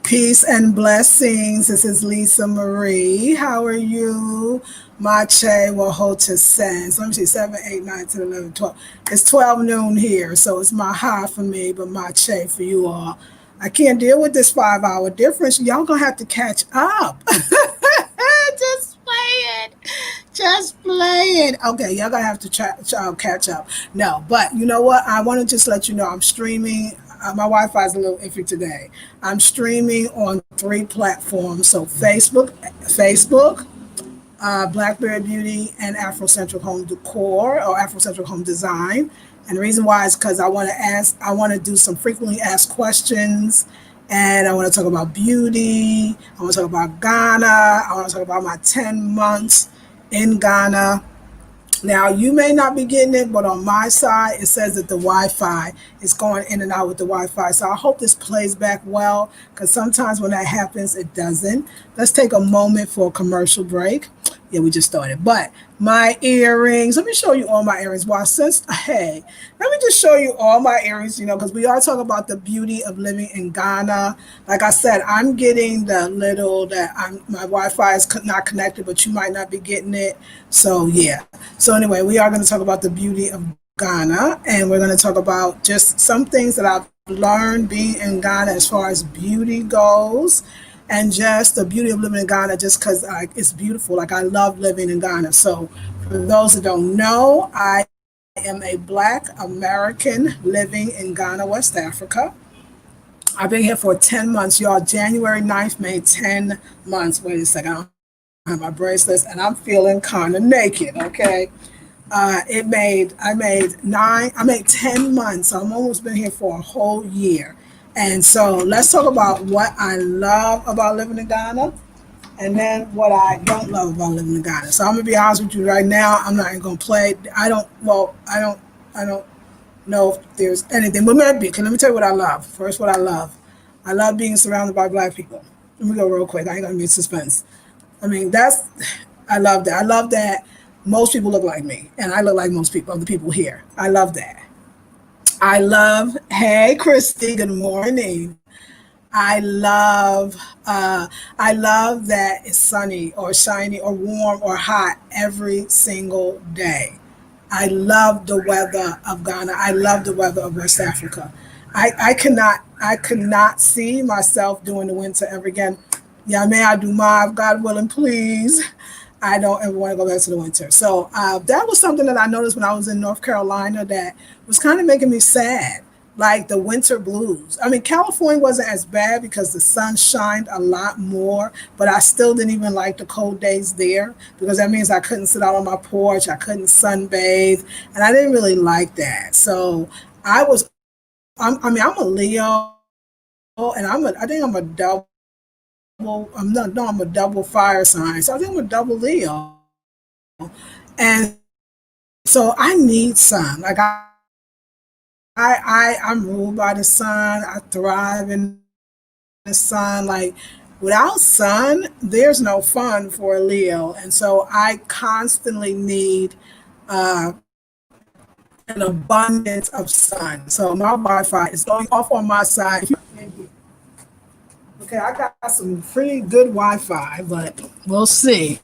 Peace and blessings. This is Lisa Marie. How are you? Mache Wahota Sen. Let me see, 7, 8, 9, 10, 11, 12. It's 12 noon here, so it's my high for me, but Mache for you all. I can't deal with this 5 hour difference. Y'all gonna have to catch up. Just play it. Just play it. Okay, y'all gonna have to catch up. No, but you know what? I want to just let you know I'm streaming. My Wi-Fi is a little iffy today. I'm streaming on 3 platforms. So Facebook, Blackberry Beauty, and Afrocentric Home Decor or Afrocentric Home Design. And the reason why is because I want to do some frequently asked questions, and I want to talk about beauty. I want to talk about Ghana. I want to talk about my 10 months in Ghana. Now, you may not be getting it, but on my side, it says that the Wi-Fi is going in and out with the Wi-Fi. So I hope this plays back well, because sometimes when that happens, it doesn't. Let's take a moment for a commercial break. Yeah, we just started. But my earrings, let me show you all my earrings. Well, hey, let me just show you all my earrings, because we are talking about the beauty of living in Ghana. Like I said, I'm getting the little my Wi-Fi is not connected, but you might not be getting it. So, yeah. So, anyway, we are going to talk about the beauty of Ghana, and we're going to talk about just some things that I've learned being in Ghana as far as beauty goes, and just the beauty of living in Ghana, just because it's beautiful. Like, I love living in Ghana. So for those that don't know, I am a Black American living in Ghana, West Africa. I've been here for 10 months, y'all. January 9th made 10 months. Wait a second, I don't have my bracelets, and I'm feeling kind of naked, okay? I made 10 months. So I'm almost been here for a whole year. And so let's talk about what I love about living in Ghana, and then what I don't love about living in Ghana. So I'm gonna be honest with you right now. I'm not even gonna play. I don't know if there's anything, but maybe. Let me tell you what I love. First, what I love. I love being surrounded by Black people. Let me go real quick. I ain't gonna be suspense. I love that. I love that most people look like me, and I look like most people, other people here. I love that. Hey, Christy, good morning. I love, I love that it's sunny or shiny or warm or hot every single day. I love the weather of Ghana. I love the weather of West Africa. I could not see myself doing the winter ever again. Yeah, may I do my God willing, please. I don't ever want to go back to the winter. So that was something that I noticed when I was in North Carolina that was kind of making me sad, like the winter blues. I mean, California wasn't as bad because the sun shined a lot more, but I still didn't even like the cold days there, because that means I couldn't sit out on my porch, I couldn't sunbathe, and I didn't really like that. So I'm a Leo, and I think I'm a I'm a double fire sign. So I think I'm a double Leo. And so I need sun. Like I'm ruled by the sun. I thrive in the sun. Like without sun, there's no fun for a Leo. And so I constantly need uh, an abundance of sun. So my Wi-Fi is going off on my side. Okay, I got some pretty good Wi-Fi, but we'll see.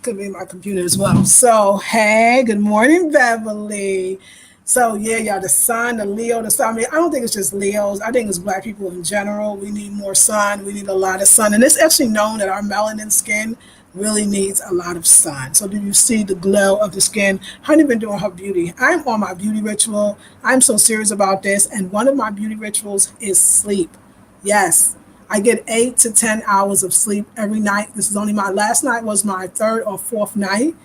Could be my computer as well. So, hey, good morning, Beverly. So, yeah, y'all, the sun, the Leo, the sun. I mean, I don't think it's just Leos. I think it's Black people in general. We need more sun. We need a lot of sun. And it's actually known that our melanin skin really needs a lot of sun. So, do you see the glow of the skin? Honey been doing her beauty. I'm on my beauty ritual. I'm so serious about this. And one of my beauty rituals is sleep. Yes, I get 8 to 10 hours of sleep every night. This is only my last night was my third or fourth night,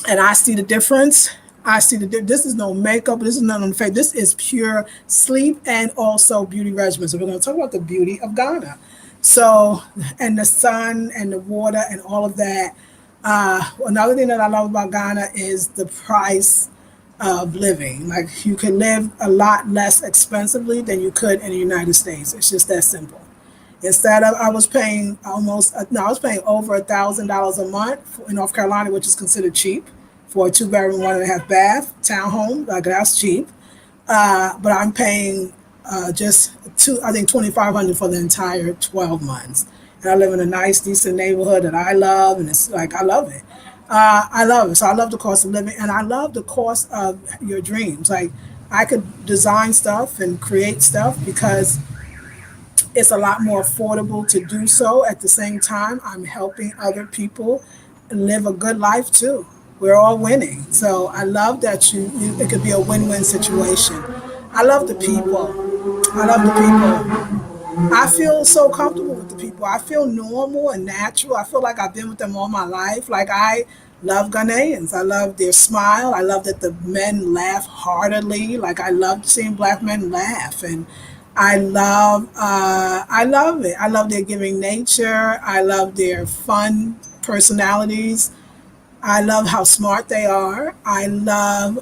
and I see the difference. This is no makeup. This is none on the face. This is pure sleep and also beauty regimen. So we're going to talk about the beauty of Ghana. So, and the sun and the water and all of that. Another thing that I love about Ghana is the price of living. Like you can live a lot less expensively than you could in the United States. It's just that simple. Instead of, I was paying I was paying over $1,000 a month in North Carolina, which is considered cheap for a 2 bedroom, 1.5 bath townhome. Like that's cheap. But I'm paying just I think 2,500 for the entire 12 months. And I live in a nice, decent neighborhood that I love, and it's like I love it. I love it. So I love the cost of living, and I love the cost of your dreams. Like I could design stuff and create stuff because it's a lot more affordable to do so. At the same time, I'm helping other people live a good life too. We're all winning. So I love that it could be a win-win situation. I love the people. I love the people. I feel so comfortable with the people. I feel normal and natural. I feel like I've been with them all my life. Like I love Ghanaians. I love their smile. I love that the men laugh heartily. Like I love seeing black men laugh, and I love it. I love their giving nature. I love their fun personalities. I love how smart they are. I love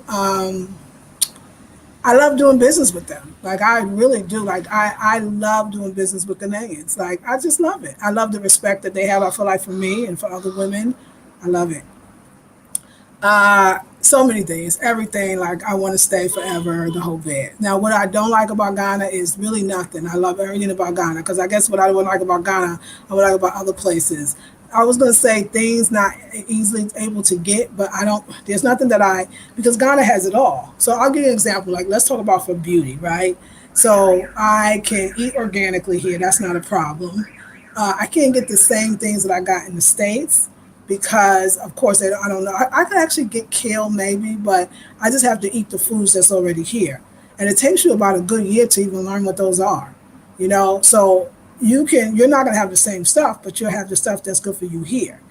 doing business with them. Like I really do. Like I love doing business with Ghanaians. Like I just love it. I love the respect that they have. I feel like for me and for other women, I love it. So many things, everything. Like I want to stay forever, the whole bit. Now, what I don't like about Ghana is really nothing. I love everything about Ghana because I guess what I would like about Ghana, I would like about other places. I was going to say things not easily able to get, but I don't. There's nothing that because Ghana has it all. So I'll give you an example. Like let's talk about for beauty, right? So I can eat organically here. That's not a problem. I can't get the same things that I got in the States because, of course, I don't know. I could actually get kale maybe, but I just have to eat the foods that's already here. And it takes you about a good year to even learn what those are, you know? So you're not going to have the same stuff, but you'll have the stuff that's good for you here.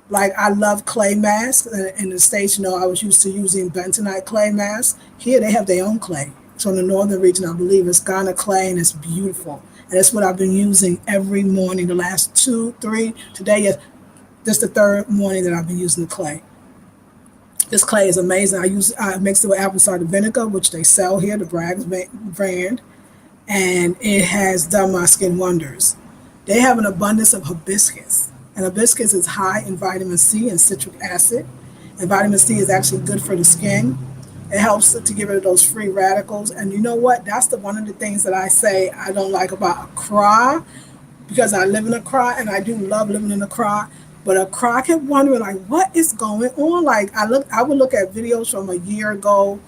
Like I love clay masks in the States. You know, I was used to using bentonite clay masks. Here they have their own clay. So in the northern region, I believe it's Ghana clay, and it's beautiful. And that's what I've been using every morning, the last 2, 3, today is this the third morning that I've been using the clay. This clay is amazing. I mix it with apple cider vinegar, which they sell here, the Bragg's brand, and it has done my skin wonders. They have an abundance of hibiscus, and hibiscus is high in vitamin C and citric acid, and vitamin C is actually good for the skin. It helps to get rid of those free radicals. And you know what? That's one of the things that I say I don't like about Accra, because I live in Accra and I do love living in Accra. But Accra, I kept wondering, like, what is going on? Like, I would look at videos from a year ago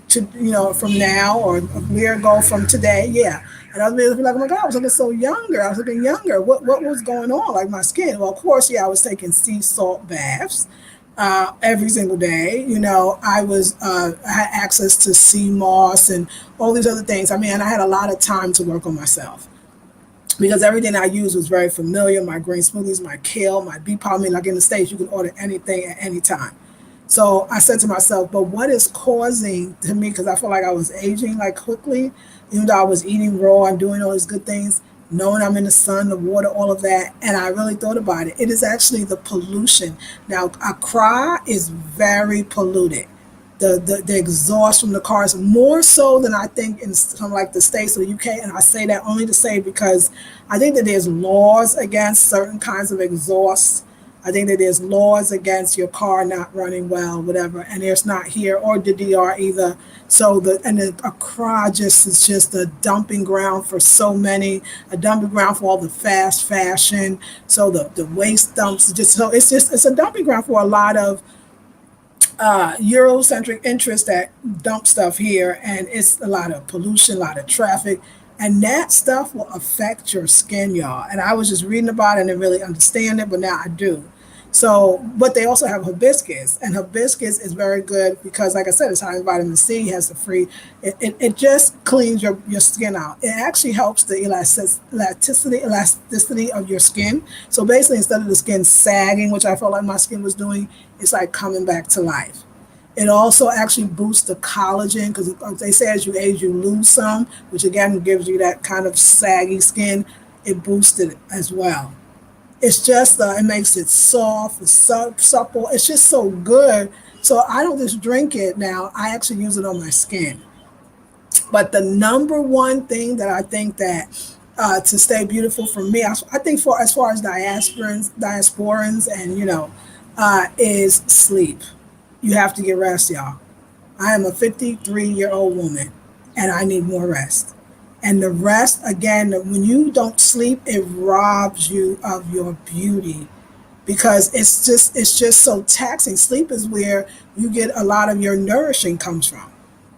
to, from now, or a year ago from today. Yeah. And I was like, oh my God, I was looking so younger. I was looking younger. What was going on? Like my skin. Well, of course, yeah, I was taking sea salt baths every single day. I had access to sea moss and all these other things. I mean, I had a lot of time to work on myself because everything I used was very familiar. My green smoothies, my kale, my bee pollen. I mean, like in the States, you can order anything at any time. So I said to myself, but what is causing to me, because I feel like I was aging like quickly, even though I was eating raw and doing all these good things, knowing I'm in the sun, the water, all of that. And I really thought about it. It is actually the pollution. Now, Accra is very polluted. The exhaust from the cars, more so than I think in some like the States or the UK. And I say that only to say because I think that there's laws against certain kinds of exhaust. I think that there's laws against your car not running well, whatever, and there's not here or the DR either. So the Accra is just a dumping ground for so many, a dumping ground for all the fast fashion. So the waste dumps, it's a dumping ground for a lot of Eurocentric interests that dump stuff here, and it's a lot of pollution, a lot of traffic. And that stuff will affect your skin, y'all. And I was just reading about it and didn't really understand it, but now I do. So, but they also have hibiscus, and hibiscus is very good because, like I said, it's high in vitamin C, has the free, it just cleans your skin out. It actually helps the elasticity of your skin. So basically, instead of the skin sagging, which I felt like my skin was doing, it's like coming back to life. It also actually boosts the collagen because they say as you age, you lose some, which again gives you that kind of saggy skin. It boosts it as well. It's just, it makes it soft, it's supple. It's just so good. So I don't just drink it now. I actually use it on my skin. But the number one thing that I think that to stay beautiful for me, I think for as far as diasporans and, is sleep. You have to get rest, y'all. I am a 53-year-old woman, and I need more rest. And the rest, again, when you don't sleep, it robs you of your beauty because it's just so taxing. Sleep is where you get a lot of your nourishing comes from.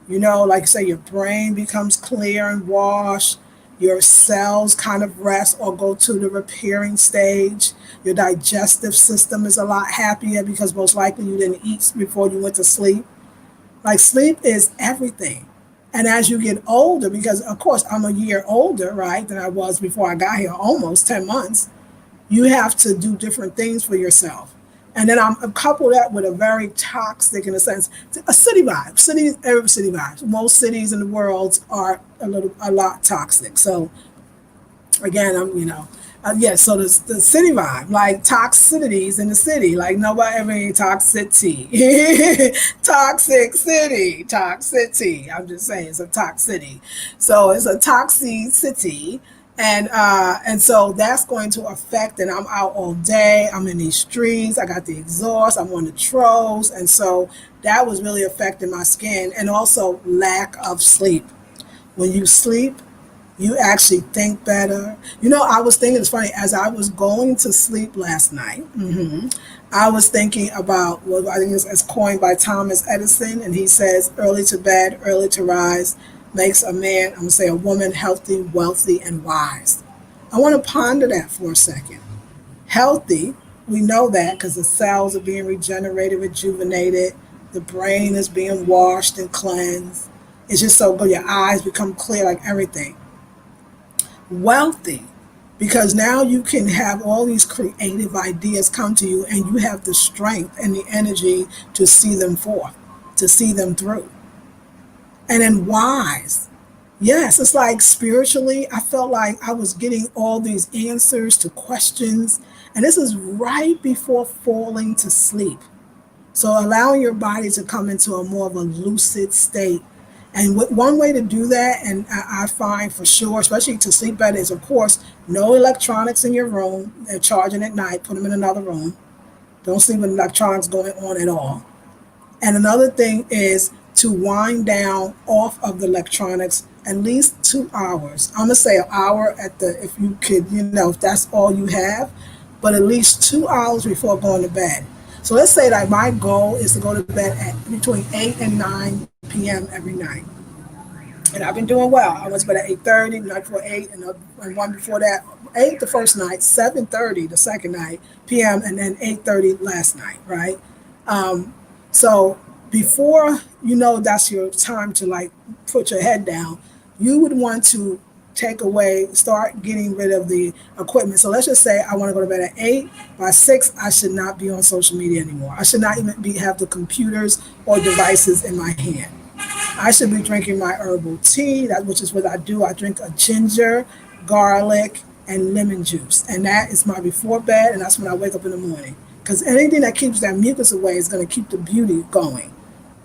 Like say your brain becomes clear and washed, your cells kind of rest or go to the repairing stage. Your digestive system is a lot happier because most likely you didn't eat before you went to sleep. Like sleep is everything. And as you get older, because of course I'm a year older, right, than I was before I got here, almost 10 months, you have to do different things for yourself. And then I'm couple that with a very toxic, in a sense, a city vibe. Every city vibes. Most cities in the world are a lot toxic. So again, yeah. So the city vibe, like toxicities in the city, like nobody ever toxicity, toxic city, toxicity. I'm just saying it's a toxicity. So it's a toxicity, and so that's going to affect. And I'm out all day. I'm in these streets. I got the exhaust. I'm on the trolls, and so that was really affecting my skin, and also lack of sleep. When you sleep, you actually think better. I was thinking, it's funny, as I was going to sleep last night, I was thinking about what I think is coined by Thomas Edison, and he says, early to bed, early to rise makes a man, I'm going to say a woman, healthy, wealthy, and wise. I want to ponder that for a second. Healthy, we know that because the cells are being regenerated, rejuvenated, the brain is being washed and cleansed. It's just so good. Your eyes become clear, like everything. Wealthy, because now you can have all these creative ideas come to you and you have the strength and the energy to see them forth, to see them through. And then wise. Yes, it's like spiritually, I felt like I was getting all these answers to questions. And this is right before falling to sleep. So allowing your body to come into a more of a lucid state. And one way to do that, and I find for sure, especially to sleep better, is of course no electronics in your room. They're charging at night. Put them in another room. Don't sleep with electronics going on at all. And another thing is to wind down off of the electronics at least 2 hours. I'm gonna say an hour if you could, if that's all you have, but at least 2 hours before going to bed. So let's say that my goal is to go to bed at between 8 and 9 p.m. every night. And I've been doing well. I went to bed at 8:30, the night before 8, and one before that, 8 the first night, 7:30 the second night, p.m., and then 8:30 last night, right? So before that's your time to like put your head down, you would want to start getting rid of the equipment. So let's just say I want to go to bed at 8. By 6, I should not be on social media anymore. I should not even have the computers or devices in my hand. I should be drinking my herbal tea, which is what I do. I drink a ginger, garlic, and lemon juice. And that is my before bed, and that's when I wake up in the morning. Because anything that keeps that mucus away is going to keep the beauty going,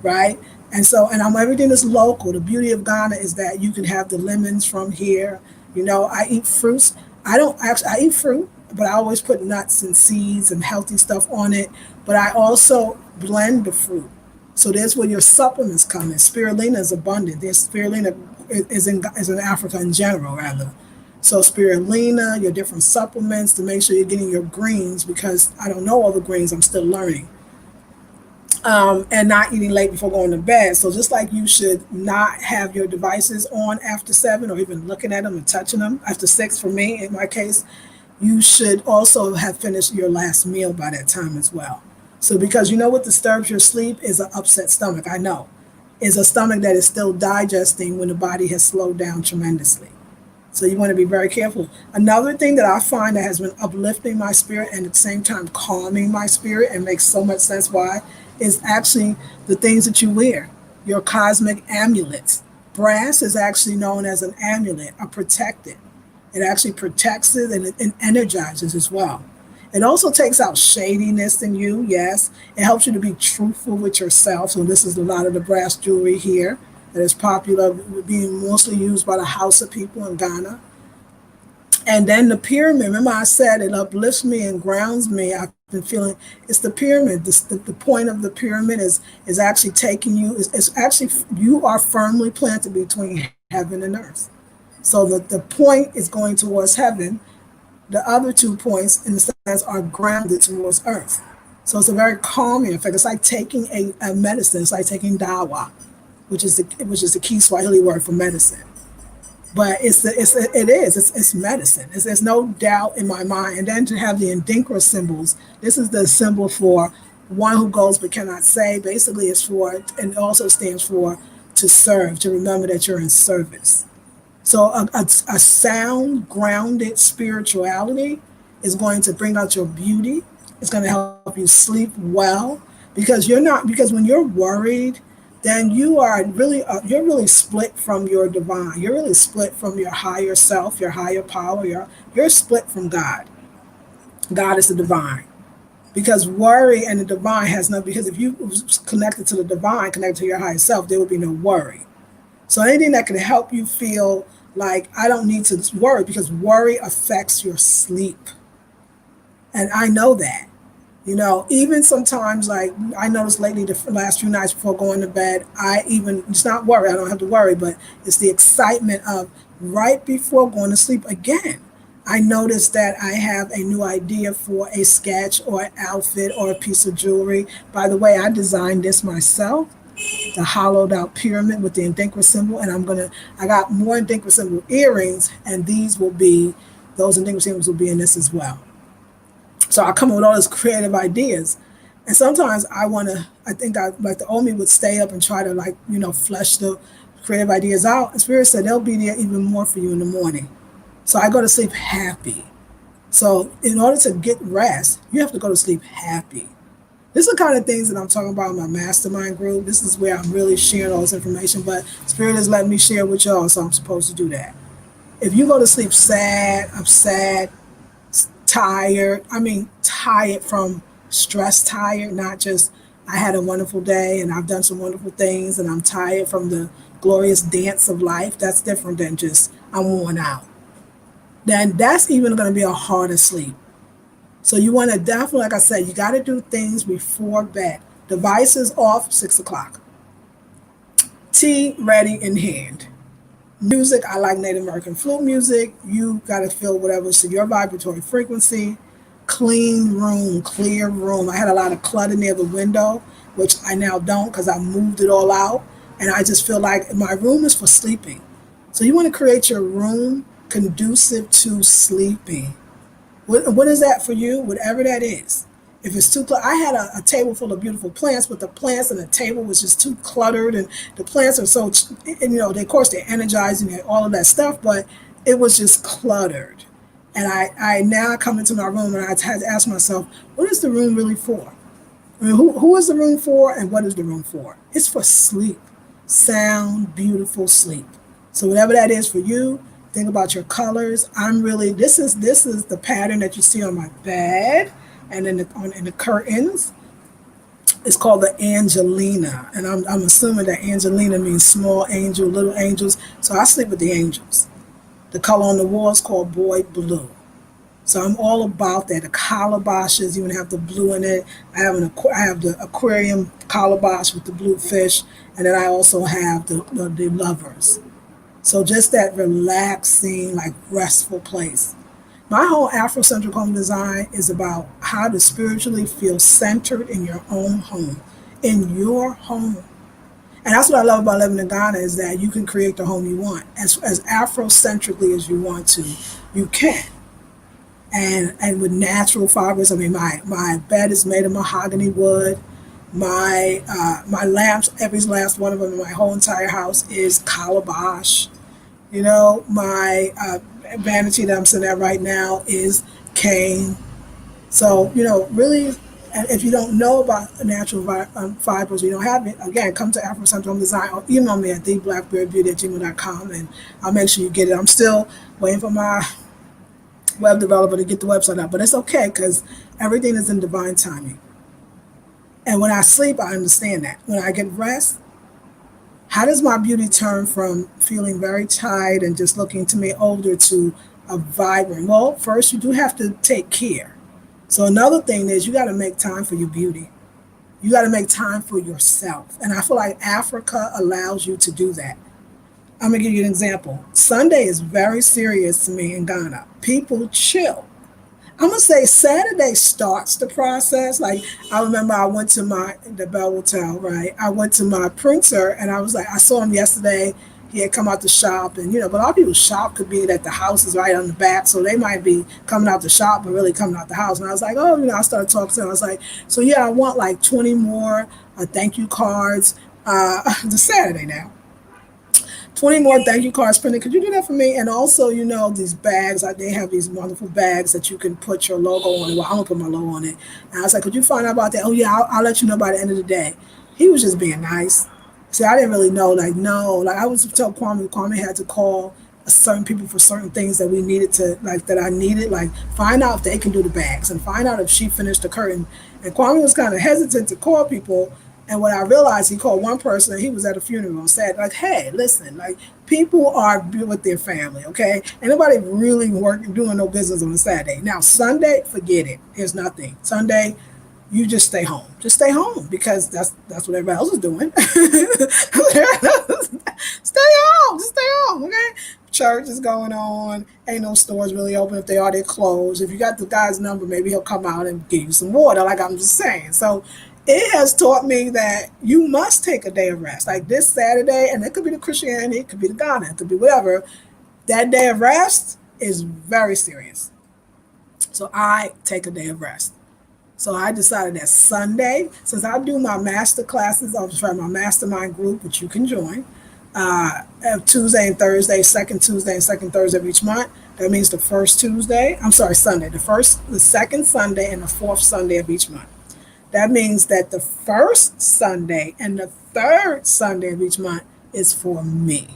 right? And so, everything is local. The beauty of Ghana is that you can have the lemons from here. I eat fruits. I eat fruit, but I always put nuts and seeds and healthy stuff on it. But I also blend the fruit. So there's where your supplements come in. Spirulina is abundant. There's spirulina is in Africa in general, rather. So spirulina, your different supplements to make sure you're getting your greens, because I don't know all the greens. I'm still learning. And not eating late before going to bed. So just like you should not have your devices on after 7 or even looking at them and touching them after 6, for me, in my case, you should also have finished your last meal by that time as well. So because what disturbs your sleep is an upset stomach. I know. Is a stomach that is still digesting when the body has slowed down tremendously. So you want to be very careful. Another thing that I find that has been uplifting my spirit and at the same time calming my spirit, and makes so much sense why, is actually the things that you wear, your cosmic amulets. Brass is actually known as an amulet, a protectant. It actually protects it, and it energizes as well. It also takes out shadiness in you, yes. It helps you to be truthful with yourself. So this is a lot of the brass jewelry here that is popular, being mostly used by the Hausa people in Ghana. And then the pyramid, remember I said it uplifts me and grounds me. I've been feeling it's the pyramid. The point of the pyramid is actually taking you, it's actually, you are firmly planted between heaven and earth. So the point is going towards heaven. The other 2 points in the stance are grounded towards earth. So it's a very calming effect. It's like taking a medicine. It's like taking dawa, which is the key Swahili word for medicine. But it's medicine. There's no doubt in my mind. And then to have the Ndinkra symbols, this is the symbol for one who goes but cannot say. Basically, it's for, and also stands for, to serve, to remember that you're in service. So a sound, grounded spirituality is going to bring out your beauty. It's going to help you sleep well because when you're worried, then you're really split from your divine. You're really split from your higher self, your higher power. You're split from God. God is the divine. Because worry and the divine has no, because if you was connected to the divine, connected to your higher self, there would be no worry. So anything that can help you feel like I don't need to worry, because worry affects your sleep. And I know that. Even sometimes, like I noticed lately, the last few nights before going to bed, it's not worry, I don't have to worry, but it's the excitement of right before going to sleep again. I noticed that I have a new idea for a sketch or an outfit or a piece of jewelry. By the way, I designed this myself, the hollowed out pyramid with the Ndinkra symbol, and I got more Ndinkra symbol earrings, and those Ndinkra symbols will be in this as well. So I come up with all these creative ideas. And sometimes I think like the old me would stay up and try to flesh the creative ideas out. And Spirit said they'll be there even more for you in the morning. So I go to sleep happy. So in order to get rest, you have to go to sleep happy. This is the kind of things that I'm talking about in my mastermind group. This is where I'm really sharing all this information, but Spirit has let me share with y'all, so I'm supposed to do that. If you go to sleep sad, upset, tired from stress, tired, not just I had a wonderful day and I've done some wonderful things and I'm tired from the glorious dance of life, that's different than just I'm worn out. Then that's even going to be a harder sleep. So you want to definitely, like I said, you got to do things before bed. Devices off 6 o'clock. Tea ready in hand. Music, I like Native American flute music. You got to feel whatever's your vibratory frequency. Clean room, clear room. I had a lot of clutter near the window, which I now don't because I moved it all out. And I just feel like my room is for sleeping. So you want to create your room conducive to sleeping. What is that for you? Whatever that is. If it's too cluttered, I had a table full of beautiful plants, but the plants and the table was just too cluttered, and the plants are so, of course they're energizing and all of that stuff, but it was just cluttered. And I now come into my room and I had to ask myself, what is the room really for? I mean, who is the room for and what is the room for? It's for sleep, sound, beautiful sleep. So whatever that is for you, think about your colors. This is the pattern that you see on my bed and in the curtains. It's called the Angelina. And I'm assuming that Angelina means small angel, little angels. So I sleep with the angels. The color on the wall is called boy blue. So I'm all about that. The calabashes even have the blue in it. I have the aquarium calabash with the blue fish. And then I also have the lovers. So just that relaxing, like restful place. My whole Afrocentric home design is about how to spiritually feel centered in your own home, in your home. And that's what I love about living in Ghana is that you can create the home you want as Afrocentrically as you want to. You can. And with natural fibers. I mean, my bed is made of mahogany wood. My lamps, every last one of them in my whole entire house is calabash. My vanity that I'm sitting at right now is cane. So, really, and if you don't know about natural fibers, you don't have it, again, come to Afrocentric Home Design or email me at theblackbeardbeauty@gmail.com and I'll make sure you get it. I'm still waiting for my web developer to get the website out, but it's okay because everything is in divine timing. And when I sleep, I understand that. When I get rest, how does my beauty turn from feeling very tired and just looking to me older to a vibrant? Well, first, you do have to take care. So another thing is you got to make time for your beauty. You got to make time for yourself. And I feel like Africa allows you to do that. I'm gonna give you an example. Sunday is very serious to me in Ghana. People chill. I'm gonna say Saturday starts the process. Like I remember I went to the Bell Hotel, right? I went to my printer and I was like, I saw him yesterday. He had come out to shop, and but a lot of people's shop could be that the house is right on the back, so they might be coming out the shop, but really coming out the house. And I was like, oh, I started talking to him. I was like, so yeah, I want like 20 more thank you cards. The Saturday now. 20 more thank you cards printed. Could you do that for me? And also, these bags, they have these wonderful bags that you can put your logo on it. Well, I'm going to put my logo on it. And I was like, could you find out about that? Oh, yeah, I'll let you know by the end of the day. He was just being nice. See, I didn't really know, like, no. Like, I was to tell Kwame had to call certain people for certain things that we needed to, like, that I needed. Like, find out if they can do the bags and find out if she finished the curtain. And Kwame was kind of hesitant to call people. And when I realized he called one person, he was at a funeral and said, like, hey, listen, like, people are with their family, okay? Ain't nobody really doing no business on a Saturday. Now, Sunday, forget it. There's nothing. Sunday, you just stay home. Just stay home because that's what everybody else is doing. Stay home. Just stay home, okay? Church is going on. Ain't no stores really open. If they are, they're closed. If you got the guy's number, maybe he'll come out and give you some water, like I'm just saying. So it has taught me that you must take a day of rest. Like this Saturday, and it could be the Christianity, it could be the Ghana, it could be whatever. That day of rest is very serious. So I take a day of rest. So I decided that Sunday, since I do my master classes, I'll try my mastermind group, which you can join, Tuesday and Thursday, second Tuesday and second Thursday of each month. That means the first Sunday, the second Sunday, and the fourth Sunday of each month. That means that the first Sunday and the third Sunday of each month is for me.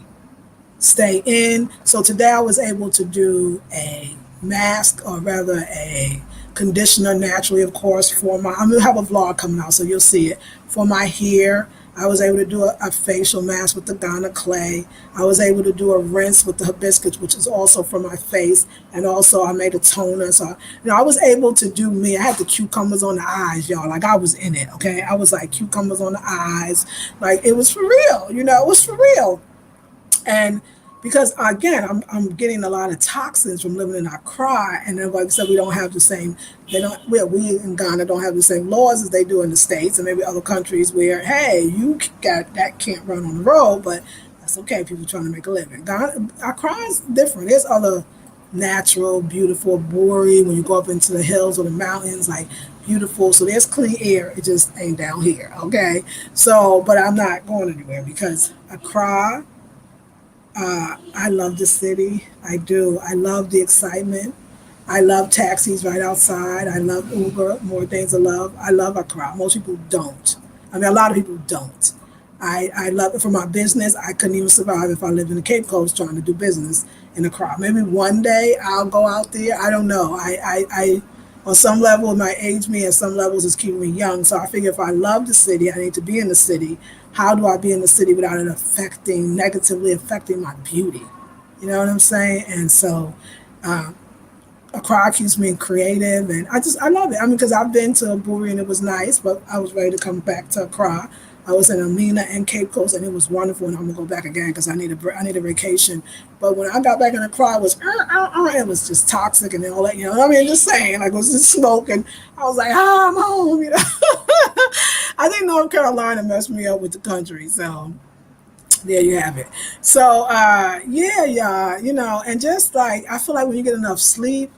Stay in. So today I was able to do a mask, or rather a conditioner, naturally, of course, I'm going to have a vlog coming out, so you'll see it. For my hair, I was able to do a facial mask with the Ghana clay. I was able to do a rinse with the hibiscus, which is also for my face. And also I made a toner. So, I was able to do me. I had the cucumbers on the eyes, y'all. Like I was in it, okay? I was like cucumbers on the eyes. Like it was for real, it was for real. And because again, I'm getting a lot of toxins from living in Accra, and then like I said, we in Ghana don't have the same laws as they do in the States and maybe other countries where, hey, you can't run on the road, but that's okay. People trying to make a living. Accra is different. There's other natural, beautiful, boreal, when you go up into the hills or the mountains, like beautiful. So there's clean air. It just ain't down here, okay? So, but I'm not going anywhere because Accra. I love the city. I do. I love the excitement. I love taxis right outside. I love Uber. More things I love. I love Accra. Most people don't. I mean, a lot of people don't. I love it for my business. I couldn't even survive if I lived in the Cape Coast trying to do business in Accra. Maybe one day I'll go out there. I don't know. I on some level, it might age me, and some levels it's keeping me young. So I figure if I love the city, I need to be in the city. How do I be in the city without it negatively affecting my beauty? You know what I'm saying? And so Accra keeps me creative, and I love it. I mean, because I've been to Buri and it was nice, but I was ready to come back to Accra. I was in Amina and Cape Coast, and it was wonderful, and I'm gonna go back again because I need a vacation. But when I got back in Accra, it was just toxic and all that. I mean, just saying, like it was just smoke, and I was like, I'm home. I think North Carolina messed me up with the country, so there you have it. So yeah, and just like I feel like when you get enough sleep,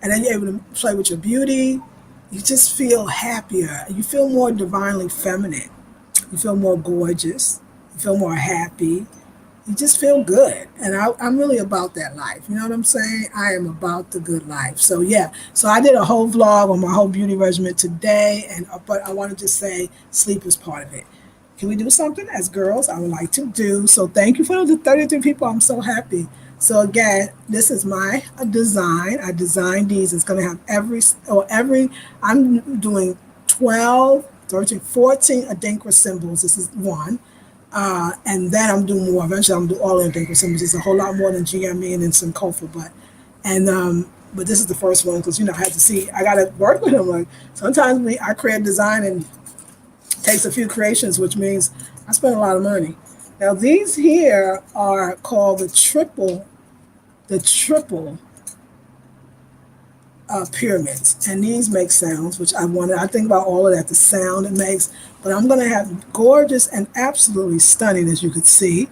and then you're able to play with your beauty, you just feel happier. You feel more divinely feminine. You feel more gorgeous. You feel more happy. You just feel good. And I'm really about that life. You know what I'm saying? I am about the good life. So yeah. So I did a whole vlog on my whole beauty regimen today. But I want to just say sleep is part of it. Can we do something as girls? I would like to do. So thank you for the 33 people. I'm so happy. So again, this is my design. I designed these. It's going to have I'm doing 12, 13, 14 Adinkra symbols. This is one. And then I'm doing more. Eventually, I'm going to do all the Adinkra symbols. It's a whole lot more than GME and then some Kofa. But this is the first one because, I had to see. I got to work with them. Like sometimes I create design and it takes a few creations, which means I spend a lot of money. Now these here are called the triple pyramids, and these make sounds, which I think about all of that, the sound it makes. But I'm going to have gorgeous and absolutely stunning, as you could see.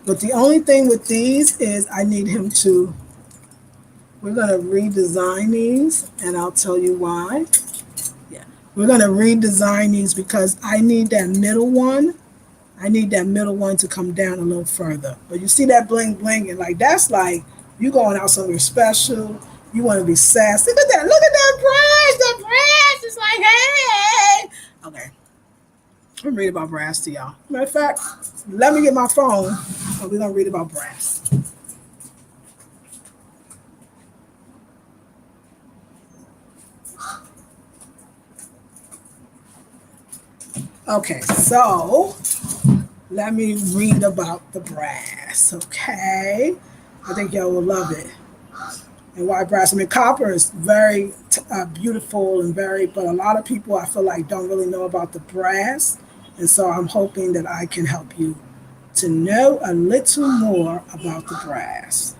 But the only thing with these is I need him to. We're going to redesign these, and I'll tell you why. Yeah, we're going to redesign these because I need that middle one. I need that middle one to come down a little further. But you see that bling bling, and like that's like you going out somewhere special. You want to be sassy. Look at that! Look at that brass! The brass is like, hey! Okay, I'm reading about brass to y'all. Matter of fact, let me get my phone, and we're gonna read about brass. Okay, so let me read about the brass. Okay, I think y'all will love it. And why brass? I mean, copper is very beautiful and very, but a lot of people I feel like don't really know about the brass. And so I'm hoping that I can help you to know a little more about the brass.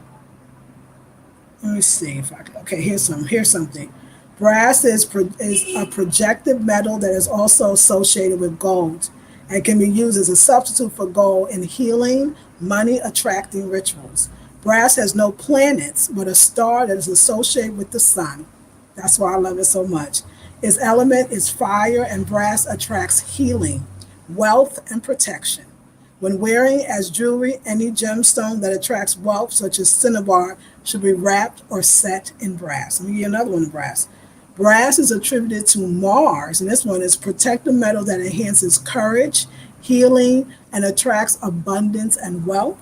Let me see if I can. Okay, here's something. Brass is a projected metal that is also associated with gold and can be used as a substitute for gold in healing, money attracting rituals. Brass has no planets, but a star that is associated with the sun. That's why I love it so much. Its element is fire, and brass attracts healing, wealth, and protection. When wearing as jewelry, any gemstone that attracts wealth, such as cinnabar, should be wrapped or set in brass. Let me give you another one in brass. Brass is attributed to Mars, and this one is protective metal that enhances courage, healing, and attracts abundance and wealth.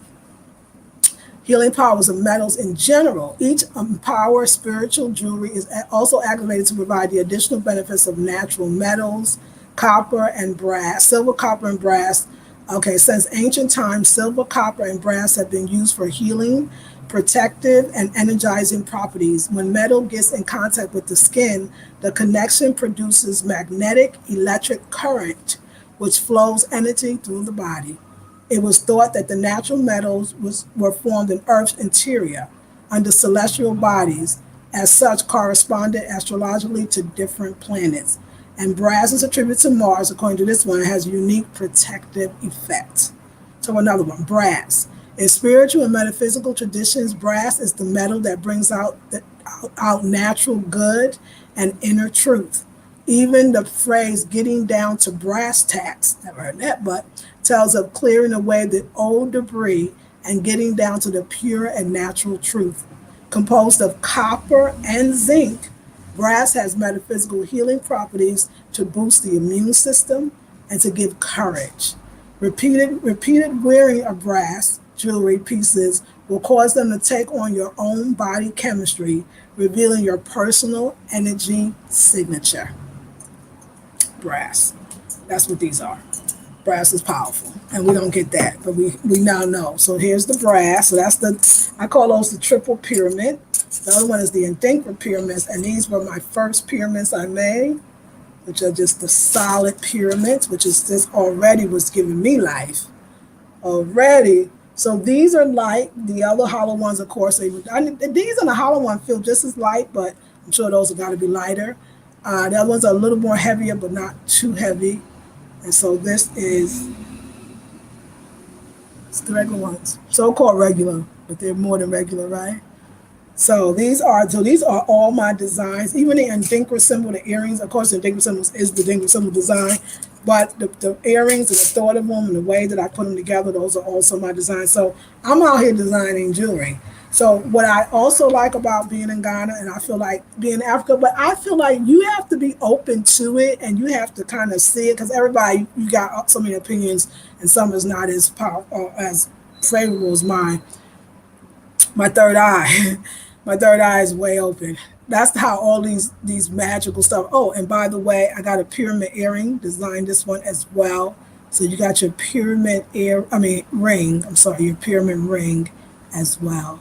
Healing powers of metals in general. Each empowered spiritual jewelry is also activated to provide the additional benefits of natural metals, copper and brass, silver, copper, and brass. Okay, since ancient times, silver, copper, and brass have been used for healing, protective, and energizing properties. When metal gets in contact with the skin, the connection produces magnetic electric current, which flows energy through the body. It was thought that the natural metals were formed in Earth's interior under celestial bodies, as such corresponded astrologically to different planets. And brass is attributed to Mars, according to this one, it has unique protective effect. So another one, brass. In spiritual and metaphysical traditions, brass is the metal that brings out natural good and inner truth. Even the phrase getting down to brass tacks, never heard that, but tells of clearing away the old debris and getting down to the pure and natural truth. Composed of copper and zinc, brass has metaphysical healing properties to boost the immune system and to give courage. Repeated wearing of brass jewelry pieces will cause them to take on your own body chemistry, revealing your personal energy signature. Brass. That's what these are. Brass is powerful, and we don't get that, but we now know. So here's the brass. So I call those the triple pyramid. The other one is the Nketia pyramids, and these were my first pyramids I made, which are just the solid pyramids, which is this already was giving me life already. So these are light. The other hollow ones, of course, these and the hollow one feel just as light, but I'm sure those have got to be lighter. The other ones are a little more heavier, but not too heavy. And so it's the regular ones, so-called regular, but they're more than regular, right? So these are all my designs. Even the Nketia symbol, the earrings. Of course, the Nketia symbol is the Nketia symbol design, but the earrings and the thought of them and the way that I put them together, those are also my designs. So I'm out here designing jewelry. So what I also like about being in Ghana, and I feel like being in Africa, but I feel like you have to be open to it and you have to kind of see it, because everybody, you got so many opinions, and some is not as powerful, as favorable as mine. My third eye. My third eye is way open. That's how all these magical stuff. Oh, and by the way, I got a pyramid earring, designed this one as well. So you got your pyramid ring. I'm sorry, your pyramid ring as well.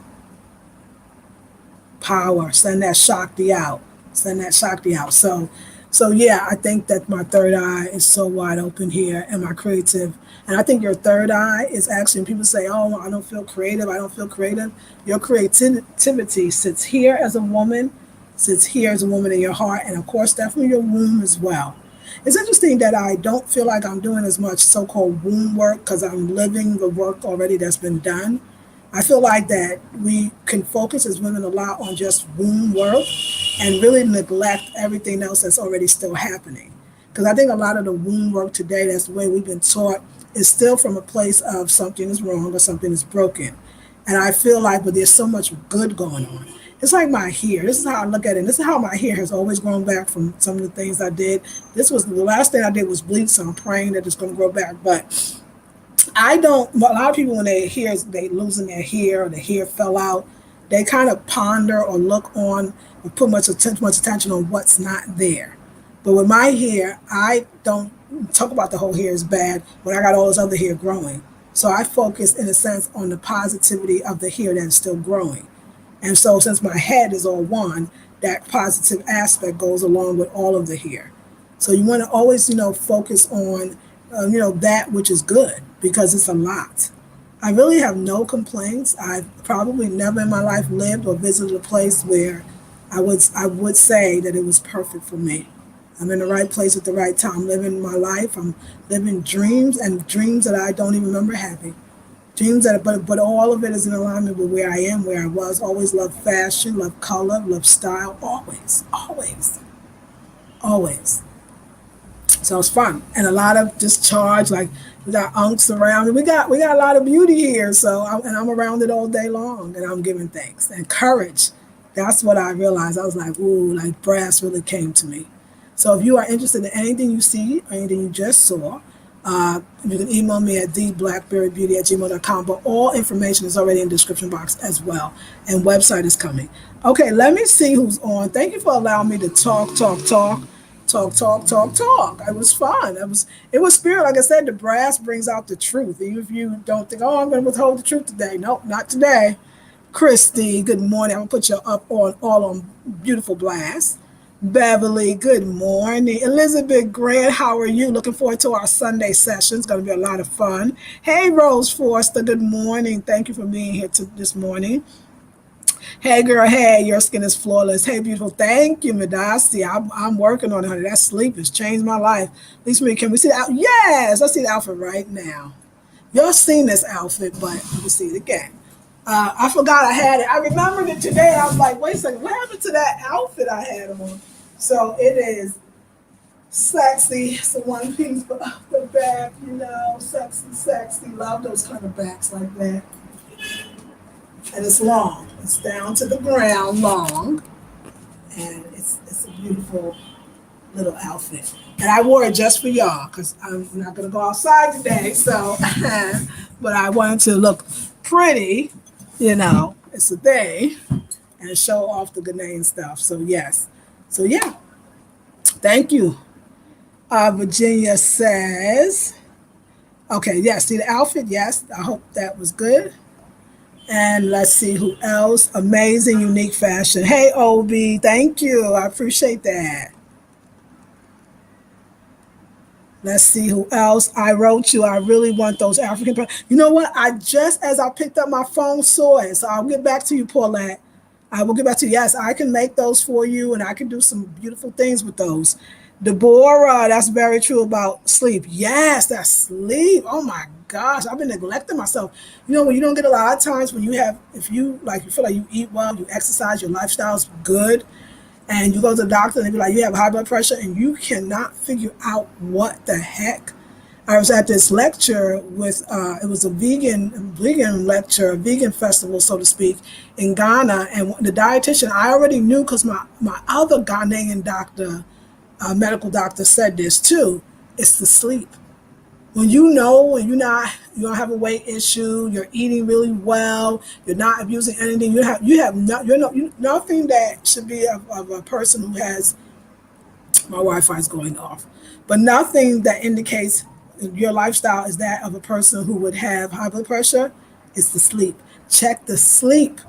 Power. Send that Shakti out. Send that Shakti out. So So yeah, I think that my third eye is so wide open here, and my creative. And I think your third eye is actually, when people say, "Oh, I don't feel creative. I don't feel creative." Your creativity sits here as a woman, sits here as a woman in your heart, and of course, definitely your womb as well. It's interesting that I don't feel like I'm doing as much so-called womb work because I'm living the work already that's been done. I feel like that we can focus as women a lot on just womb work and really neglect everything else that's already still happening. Because I think a lot of the womb work today, that's the way we've been taught, is still from a place of something is wrong or something is broken. And I feel like, but there's so much good going on. It's like my hair. This is how I look at it. This is how my hair has always grown back from some of the things I did. This was the last thing I did was bleach, so I'm praying that it's going to grow back. But I don't. A lot of people, when they losing their hair or the hair fell out, they kind of ponder or look on or put much attention on what's not there. But with my hair, I don't talk about the whole hair is bad when I got all this other hair growing. So I focus, in a sense, on the positivity of the hair that is still growing. And so, since my head is all one, that positive aspect goes along with all of the hair. So you want to always, focus on, that which is good, because it's a lot. I really have no complaints. I've probably never in my life lived or visited a place where I would say that it was perfect for me. I'm in the right place at the right time, living my life. I'm living dreams, and dreams that I don't even remember having. Dreams that, but all of it is in alignment with where I am, where I was. Always loved fashion, loved color, loved style. Always, always, always. So it's fun, and a lot of discharge. Like, we got unks around, and we got a lot of beauty here. So I'm around it all day long, and I'm giving thanks and courage. That's what I realized. I was like, ooh, like brass really came to me. So if you are interested in anything you see or anything you just saw, you can email me at theblackberrybeauty@gmail.com. But all information is already in the description box as well, and website is coming. Okay, let me see who's on. Thank you for allowing me to talk, talk, talk. Talk, talk, talk, talk. It was fun. It was spirit. Like I said, the brass brings out the truth. Even if you don't think, oh, I'm going to withhold the truth today. Nope, not today. Christy, good morning. I'm going to put you up on all on beautiful blast. Beverly, good morning. Elizabeth Grant, how are you? Looking forward to our Sunday session. It's going to be a lot of fun. Hey, Rose Forster, good morning. Thank you for being here this morning. Hey girl, hey, your skin is flawless. Hey beautiful, thank you, Madasi. I'm working on it, honey. That sleep has changed my life. At least can we see the outfit? Yes, I see the outfit right now. Y'all seen this outfit, but let me see it again. I forgot I had it. I remembered it today. I was like, wait a second, what happened to that outfit I had on? So it is sexy. It's a one piece, but the back, sexy, sexy. Love those kind of backs like that. And it's long. It's down to the ground, long, and it's a beautiful little outfit. And I wore it just for y'all because I'm not gonna go outside today. So, but I wanted to look pretty. It's a thing, and show off the Ghanaian stuff. So yes. So yeah. Thank you. Virginia says, okay, yes. See the outfit? Yes. I hope that was good. And let's see who else. Amazing, unique fashion. Hey, Obi, thank you. I appreciate that. Let's see who else. I wrote you. I really want those African. You know what? As I picked up my phone, saw it. So I'll get back to you, Paulette. I will get back to you. Yes, I can make those for you, and I can do some beautiful things with those. Deborah, that's very true about sleep. Yes, that's sleep. Oh my gosh, I've been neglecting myself. When you don't get a lot of times when if you feel like you eat well, you exercise, your lifestyle's good, and you go to the doctor and they be like, you have high blood pressure, and you cannot figure out what the heck. I was at this lecture with, it was a vegan lecture, a vegan festival, so to speak, in Ghana. And the dietitian, I already knew because my other Ghanaian doctor, medical doctor said this too. It's the sleep. When you don't have a weight issue, you're eating really well, you're not abusing anything, you're nothing that should be of a person who has, my Wi-Fi is going off, but nothing that indicates your lifestyle is that of a person who would have high blood pressure. It's the sleep. Check the sleep.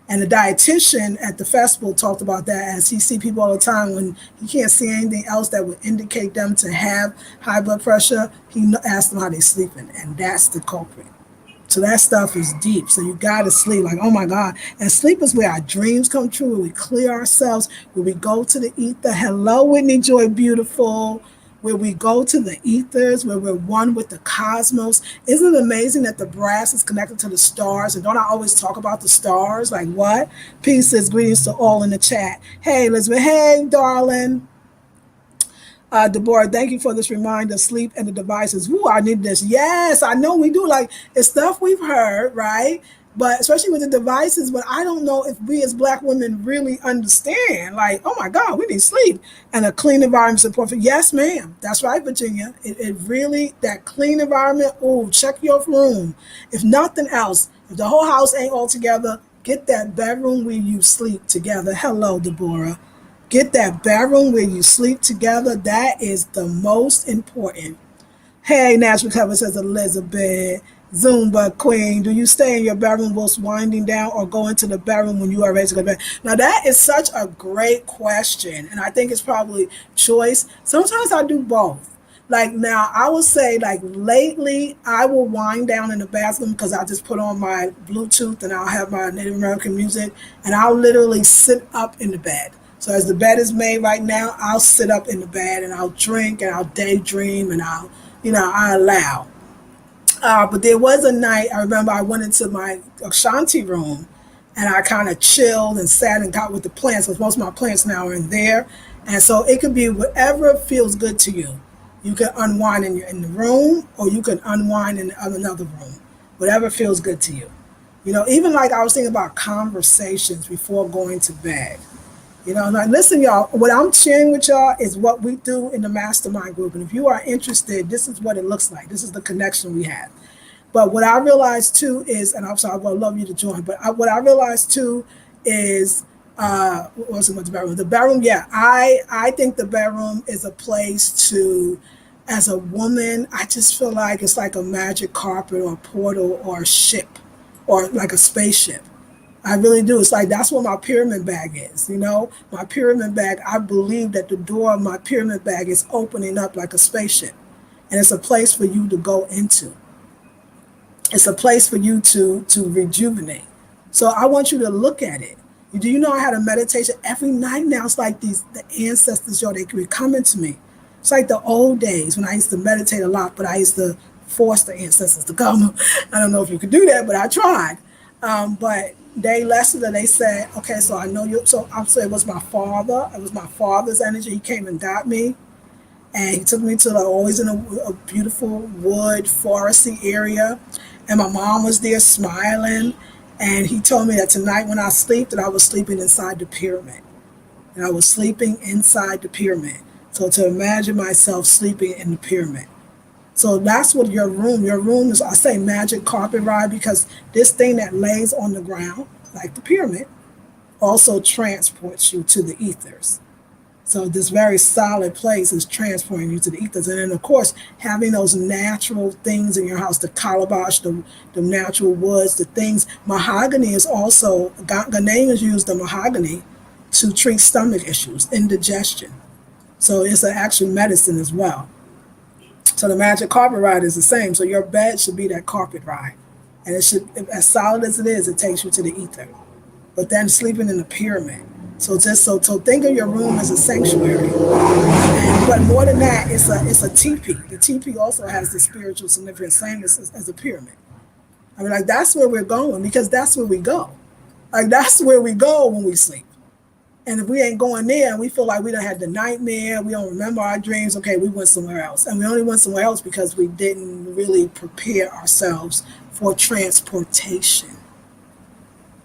And the dietitian at the festival talked about that, as he see people all the time when he can't see anything else that would indicate them to have high blood pressure. He asked them how they sleeping, and that's the culprit. So that stuff is deep. So you gotta sleep. Like, oh my God. And sleep is where our dreams come true, where we clear ourselves, where we go to the ether. Hello, Whitney Joy Beautiful. Where we go to the ethers, where we're one with the cosmos. Isn't it amazing that the brass is connected to the stars? And don't I always talk about the stars? Like what? Peace is greetings to all in the chat. Hey, Elizabeth. Hey, darling. Deborah, thank you for this reminder. Sleep and the devices. Ooh, I need this. Yes, I know we do. Like, it's stuff we've heard, right? But especially with the devices, but I don't know if we as Black women really understand. Like, oh my God, we need sleep and a clean environment support. For yes, ma'am. That's right, Virginia. It really, that clean environment. Oh, check your room. If nothing else, if the whole house ain't all together, get that bedroom where you sleep together. Hello, Deborah. Get that bedroom where you sleep together. That is the most important. Hey, Natural Cover, says Elizabeth. Zumba Queen, do you stay in your bedroom whilst winding down or go into the bedroom when you are ready to go to bed? Now, that is such a great question, and I think it's probably choice. Sometimes I do both. Like now, I will say, like lately, I will wind down in the bathroom because I just put on my Bluetooth and I'll have my Native American music, and I'll literally sit up in the bed. So as the bed is made right now, I'll sit up in the bed and I'll drink and I'll daydream and I allow. But there was a night, I remember I went into my Ashanti room and I kind of chilled and sat and got with the plants, because most of my plants now are in there. And so it could be whatever feels good to you. You can unwind in the room, or you can unwind in another room, whatever feels good to you. Even like I was thinking about conversations before going to bed. Now listen, y'all, what I'm sharing with y'all is what we do in the mastermind group. And if you are interested, this is what it looks like. This is the connection we have. But what I realized too is, and I'm sorry, I would love you to join, but what I realized too is, what was it with the bedroom? The bedroom, yeah, I think the bedroom is a place to, as a woman, I just feel like it's like a magic carpet or a portal or a ship or like a spaceship. I really do. It's like that's what my pyramid bag is. My pyramid bag, I believe that the door of my pyramid bag is opening up like a spaceship. And it's a place for you to go into. It's a place for you to rejuvenate. So I want you to look at it. Do you know I had a meditation every night now? It's like the ancestors, they were coming to me. It's like the old days when I used to meditate a lot, but I used to force the ancestors to come. I don't know if you could do that, but I tried. But they lessened and they said, okay, so I know you. So I'm saying it was my father. It was my father's energy. He came and got me. And he took me to always in a beautiful wood, foresty area. And my mom was there smiling. And he told me that tonight when I sleep, that I was sleeping inside the pyramid. And I was sleeping inside the pyramid. So to imagine myself sleeping in the pyramid. So that's what your room is. I say magic carpet ride because this thing that lays on the ground, like the pyramid, also transports you to the ethers. So this very solid place is transporting you to the ethers. And then, of course, having those natural things in your house, the calabash, the natural woods, the things. Mahogany is also, Ghanaians use the mahogany to treat stomach issues, indigestion. So it's an actual medicine as well. So the magic carpet ride is the same. So your bed should be that carpet ride. And it should, as solid as it is, it takes you to the ether. But then sleeping in the pyramid. So think of your room as a sanctuary. But more than that, it's a teepee. The teepee also has the spiritual significance, same as a pyramid. I mean, like that's where we're going because that's where we go. Like that's where we go when we sleep. And if we ain't going there and we feel like we done had the nightmare, we don't remember our dreams, okay, we went somewhere else. And we only went somewhere else because we didn't really prepare ourselves for transportation,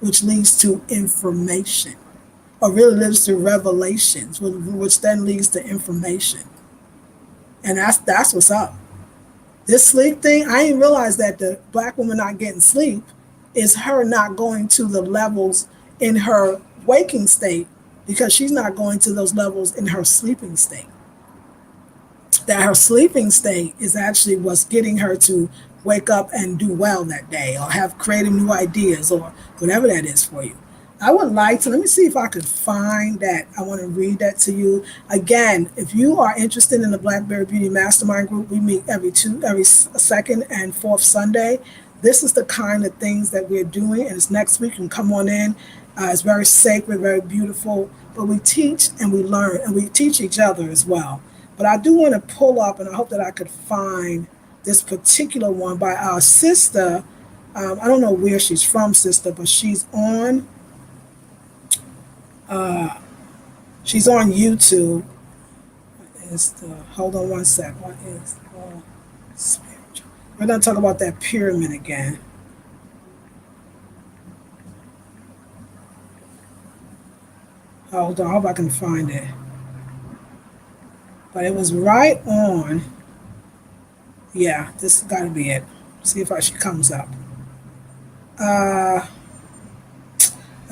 which leads to information, or really leads to revelations, which then leads to information. And that's what's up. This sleep thing, I didn't realize that the Black woman not getting sleep is her not going to the levels in her waking state because she's not going to those levels in her sleeping state. That her sleeping state is actually what's getting her to wake up and do well that day or have creative new ideas or whatever that is for you. I would like to, let me see if I could find that. I want to read that to you. Again, if you are interested in the Blackberry Beauty Mastermind group, we meet every second and fourth Sunday. This is the kind of things that we're doing, and it's next week. You can come on in. It's very sacred, very beautiful, but we teach and we learn, and we teach each other as well. But I do want to pull up, and I hope that I could find this particular one by our sister. I don't know where she's from, sister, but she's on YouTube. Hold on one sec. What is spiritual? We're going to talk about that pyramid again. Hold on, I hope I can find it. But it was right on. Yeah, this has got to be it. See if she comes up. I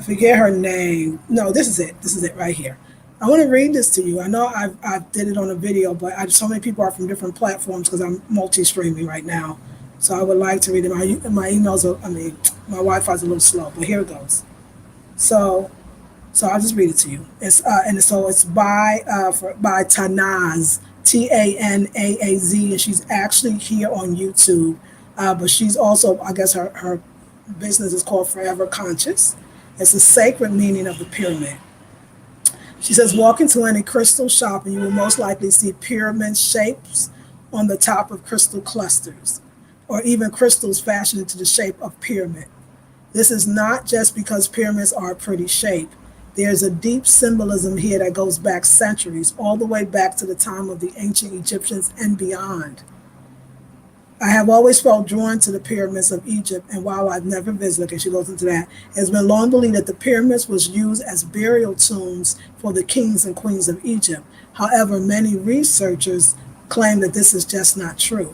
forget her name. No, this is it. This is it right here. I want to read this to you. I know I did it on a video, but so many people are from different platforms because I'm multi-streaming right now. So I would like to read it. My emails are, my Wi-Fi is a little slow, but here it goes. So I'll just read it to you. It's by Tanaz, Tanaaz, and she's actually here on YouTube. But she's also, I guess her business is called Forever Conscious. It's a sacred meaning of the pyramid. She says, walk into any crystal shop and you will most likely see pyramid shapes on the top of crystal clusters, or even crystals fashioned into the shape of pyramid. This is not just because pyramids are a pretty shape. There's a deep symbolism here that goes back centuries, all the way back to the time of the ancient Egyptians and beyond. I have always felt drawn to the pyramids of Egypt, and while I've never visited, and she goes into that, it has been long believed that the pyramids was used as burial tombs for the kings and queens of Egypt. However, many researchers claim that this is just not true.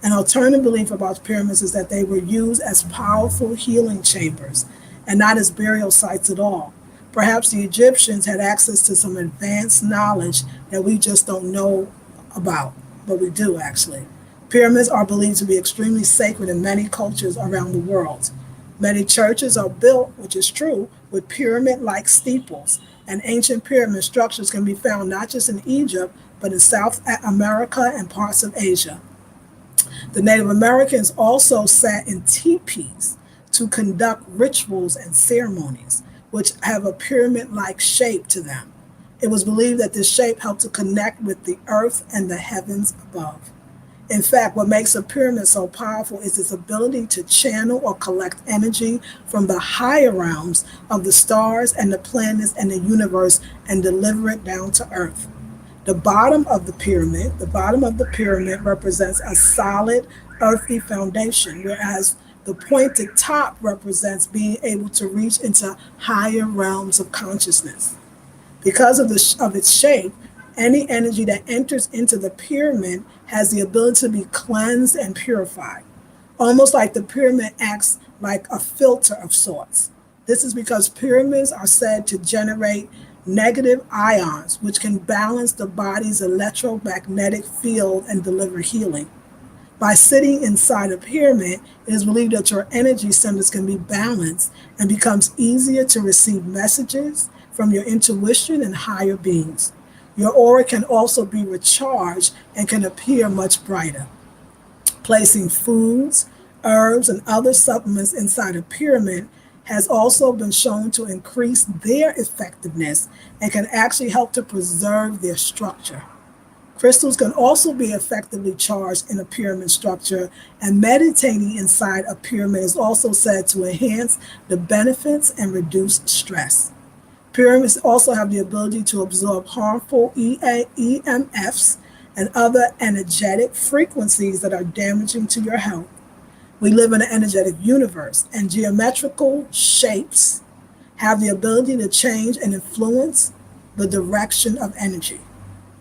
An alternative belief about pyramids is that they were used as powerful healing chambers and not as burial sites at all. Perhaps the Egyptians had access to some advanced knowledge that we just don't know about, but we do actually. Pyramids are believed to be extremely sacred in many cultures around the world. Many churches are built, which is true, with pyramid-like steeples, and ancient pyramid structures can be found not just in Egypt, but in South America and parts of Asia. The Native Americans also sat in teepees to conduct rituals and ceremonies, which have a pyramid-like shape to them. It was believed that this shape helped to connect with the earth and the heavens above. In fact, what makes a pyramid so powerful is its ability to channel or collect energy from the higher realms of the stars and the planets and the universe and deliver it down to earth. The bottom of the pyramid represents a solid earthly foundation, whereas the pointed top represents being able to reach into higher realms of consciousness. Because of its shape, any energy that enters into the pyramid has the ability to be cleansed and purified, almost like the pyramid acts like a filter of sorts. This is because pyramids are said to generate negative ions, which can balance the body's electromagnetic field and deliver healing. By sitting inside a pyramid, it is believed that your energy centers can be balanced and becomes easier to receive messages from your intuition and higher beings. Your aura can also be recharged and can appear much brighter. Placing foods, herbs, and other supplements inside a pyramid has also been shown to increase their effectiveness and can actually help to preserve their structure. Crystals can also be effectively charged in a pyramid structure, and meditating inside a pyramid is also said to enhance the benefits and reduce stress. Pyramids also have the ability to absorb harmful EMFs and other energetic frequencies that are damaging to your health. We live in an energetic universe, and geometrical shapes have the ability to change and influence the direction of energy.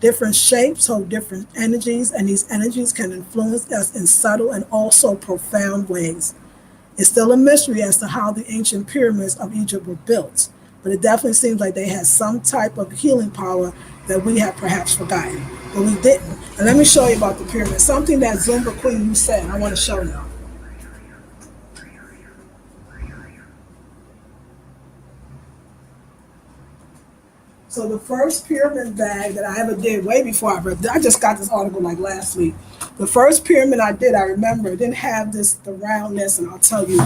Different shapes hold different energies, and these energies can influence us in subtle and also profound ways. It's still a mystery as to how the ancient pyramids of Egypt were built, but it definitely seems like they had some type of healing power that we have perhaps forgotten, but we didn't. And let me show you about the pyramid. Something that Zumba Queen you said, I want to show you. So the first pyramid bag that I ever did, way before I just got this article like last week. The first pyramid I did, I remember, it didn't have the roundness, and I'll tell you.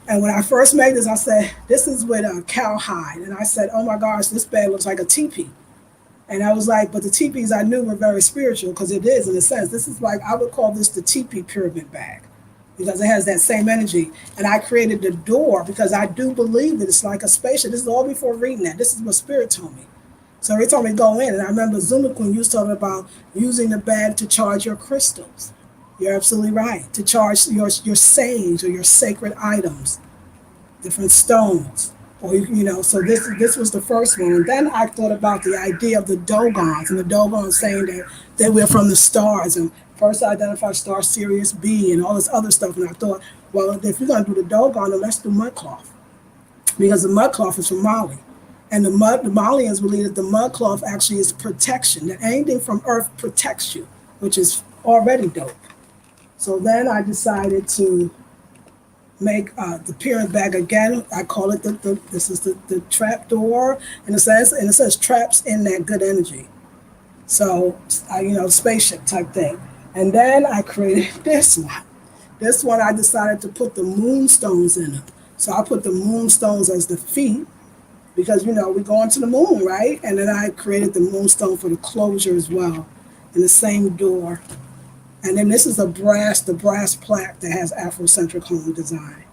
And when I first made this, I said, this is with a cowhide. And I said, oh my gosh, this bag looks like a teepee. And I was like, but the teepees I knew were very spiritual, because it is in a sense. This is like, I would call this the teepee pyramid bag, because it has that same energy. And I created the door because I do believe that it's like a spaceship. This is all before reading that. This is what Spirit told me. So they told me to go in. And I remember Zuma Queen, you was talking about using the bag to charge your crystals. You're absolutely right. To charge your sage or your sacred items, different stones. Or so this was the first one. And then I thought about the idea of the Dogons, and the Dogons saying that we're from the stars. And first I identified star Sirius B and all this other stuff. And I thought, well, if you're going to do the Dogon, then let's do mud cloth, because the mud cloth is from Mali. And the Malians believe that the mud cloth actually is protection, that anything from earth protects you, which is already dope. So then I decided to make the pyramid bag again. I call it this is the trap door, and it says traps in that good energy. So spaceship type thing. And then I created this one. This one I decided to put the moonstones in it. So I put the moonstones as the feet, because we're going to the moon, right? And then I created the moonstone for the closure as well, in the same door. And then this is the brass plaque that has Afrocentric home design.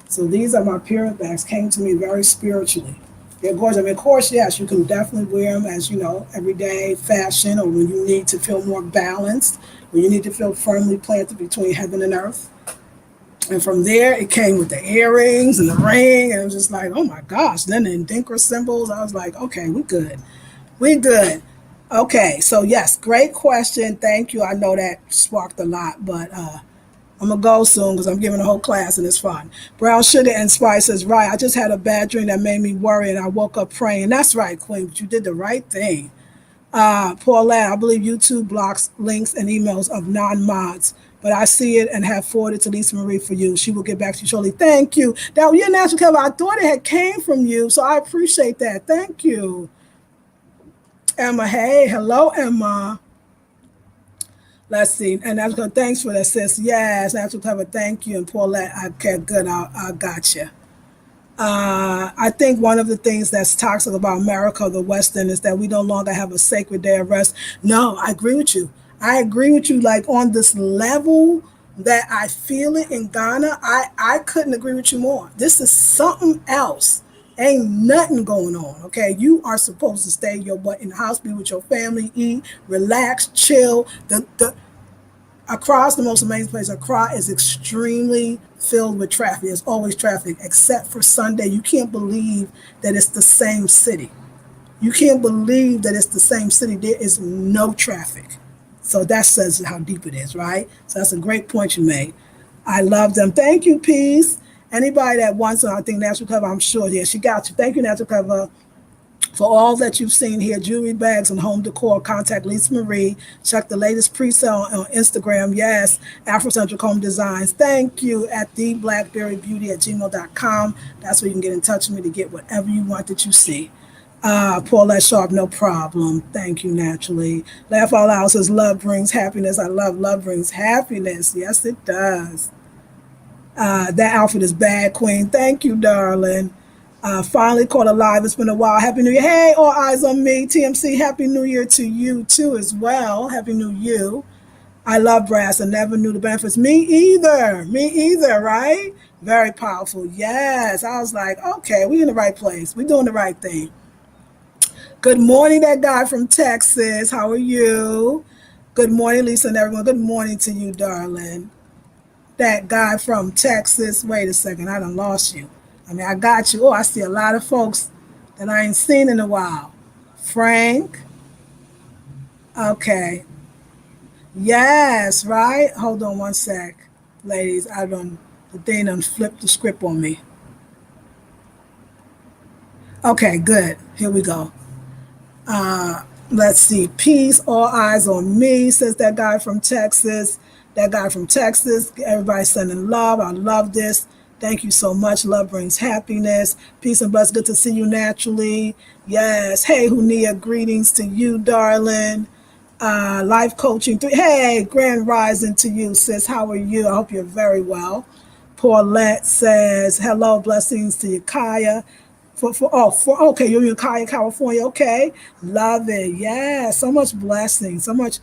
So these are my pyramid bags. Came to me very spiritually. They're gorgeous. I mean, of course, yes, you can definitely wear them as, everyday fashion, or when you need to feel more balanced, when you need to feel firmly planted between heaven and earth. And from there, it came with the earrings and the ring, and it was just like, oh my gosh. Then the Ndinkra symbols, I was like, okay, we good. We good. Okay, so yes, great question. Thank you. I know that sparked a lot, but I'm going to go soon because I'm giving a whole class and it's fun. Brown Sugar and Spice says, right, I just had a bad dream that made me worry and I woke up praying. That's right, Queen, but you did the right thing. Paulette, I believe YouTube blocks links and emails of non-mods, but I see it and have forwarded to Lisa Marie for you. She will get back to you shortly. Thank you. Now, you're natural cover. I thought it had came from you, so I appreciate that. Thank you. Emma, hey, hello, Emma. Let's see. And that's good. Thanks for that, sis. Yes, natural cover. Thank you. And Paulette, okay, good. I got you. I think one of the things that's toxic about America, the Western, is that we no longer have a sacred day of rest. No, I agree with you. I agree with you. Like on this level that I feel it in Ghana, I couldn't agree with you more. This is something else. Ain't nothing going on, okay? You are supposed to stay your butt in the house, be with your family, eat, relax, chill. Accra is the most amazing place. Accra is extremely filled with traffic. There's always traffic, except for Sunday. You can't believe that it's the same city. You can't believe that it's the same city. There is no traffic. So that says how deep it is, right? So that's a great point you made. I love them. Thank you, Peace. Anybody that wants to, I think Natural Cover, I'm sure, yeah, she got you. Thank you, Natural Cover, for all that you've seen here. Jewelry, bags, and home decor. Contact Lisa Marie. Check the latest pre-sale on Instagram. Yes, Afrocentric Home Designs. Thank you at theblackberrybeauty@gmail.com. That's where you can get in touch with me to get whatever you want that you see. Paulette Sharp, no problem. Thank you, Naturally. Laugh Out Loud says, love brings happiness. I love brings happiness. Yes, it does. That outfit is bad, Queen. Thank you, darling. Finally caught alive. It's been a while. Happy New Year. Hey, all eyes on me. TMC, Happy New Year to you, too, as well. Happy New You. I love brass. I never knew the benefits. Me either, right? Very powerful. Yes. I was like, okay, we in the right place. We doing the right thing. Good morning, that guy from Texas. How are you? Good morning, Lisa and everyone. Good morning to you, darling. That guy from Texas. Wait a second, I done lost you. I mean, I got you. Oh, I see a lot of folks that I ain't seen in a while. Frank. Okay. Yes, right? Hold on one sec, ladies. The thing done flipped the script on me. Okay, good. Here we go. Let's see. Peace, all eyes on me, says that guy from Texas. That guy from Texas. Everybody sending love. I love this. Thank you so much. Love brings happiness. Peace and bless. Good to see you naturally. Yes. Hey, Hunia, greetings to you, darling. Life coaching. Hey, grand rising to you, sis. How are you? I hope you're very well. Paulette says, hello, blessings to you, Kaya. Okay, you're in Kaya, California. Okay. Love it. Yeah. So much blessing. So much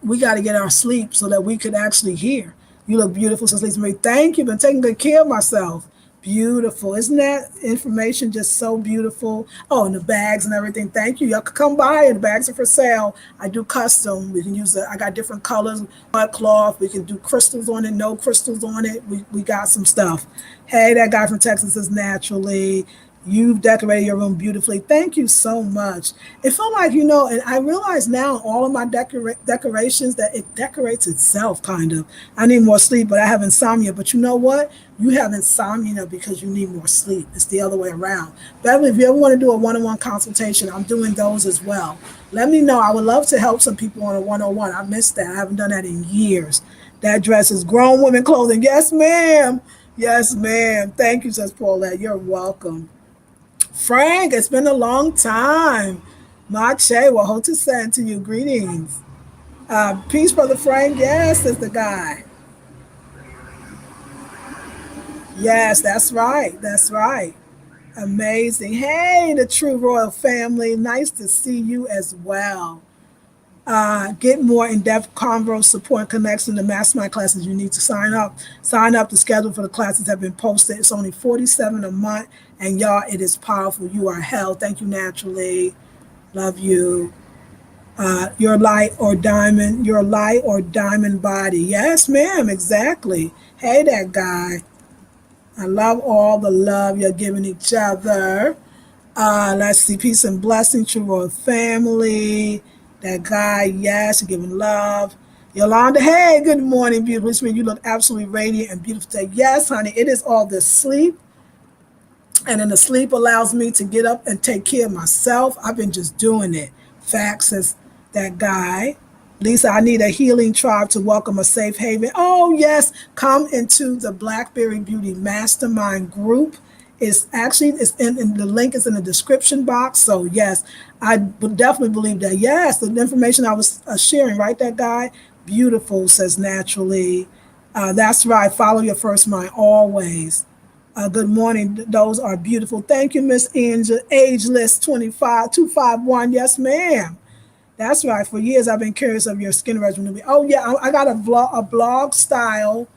we got to get our sleep so that we could actually hear. You look beautiful, says Lisa Marie. Thank you. Been taking good care of myself. Beautiful. Isn't that information just so beautiful? Oh, and the bags and everything. Thank you. Y'all could come by and the bags are for sale. I do custom. We can use I got different colors, mud cloth. We can do crystals on it, no crystals on it. We got some stuff. Hey, that guy from Texas says naturally. You've decorated your room beautifully. Thank you so much. It felt like, and I realize now all of my decorations that it decorates itself, kind of. I need more sleep, but I have insomnia. But you know what? You have insomnia because you need more sleep. It's the other way around. Beverly, if you ever want to do a one-on-one consultation, I'm doing those as well. Let me know. I would love to help some people on a one-on-one. I missed that. I haven't done that in years. That dress is grown women clothing. Yes, ma'am. Yes, ma'am. Thank you, says Paulette. You're welcome. Frank, it's been a long time. Mache, well, hope to send to you greetings. Peace, Brother Frank. Yes, is the guy. Yes, that's right. That's right. Amazing. Hey, the True Royal family. Nice to see you as well. Get more in-depth convo support connection to mastermind classes. You need to sign up. Sign up. The schedule for the classes have been posted. It's only $47 a month. And y'all, it is powerful. You are held. Thank you, naturally. Love you. Your light or diamond body. Yes, ma'am. Exactly. Hey, that guy. I love all the love you're giving each other. Let's see. Peace and blessing to royal family. That guy, yes, giving love. Yolanda, hey, good morning, beautiful. You look absolutely radiant and beautiful today. Yes, honey, it is all the sleep. And then the sleep allows me to get up and take care of myself. I've been just doing it. Facts, says that guy. Lisa, I need a healing tribe to welcome a safe haven. Oh, yes. Come into the Blackberry Beauty Mastermind group. It's in the link is in the description box. So yes, I would definitely believe that. Yes, the information I was sharing, right? That guy, beautiful, says naturally. That's right. Follow your first mind always. Good morning. Those are beautiful. Thank you, Miss Angel. Ageless 251. Yes, ma'am. That's right. For years, I've been curious of your skin regimen. Oh yeah, I got a vlog style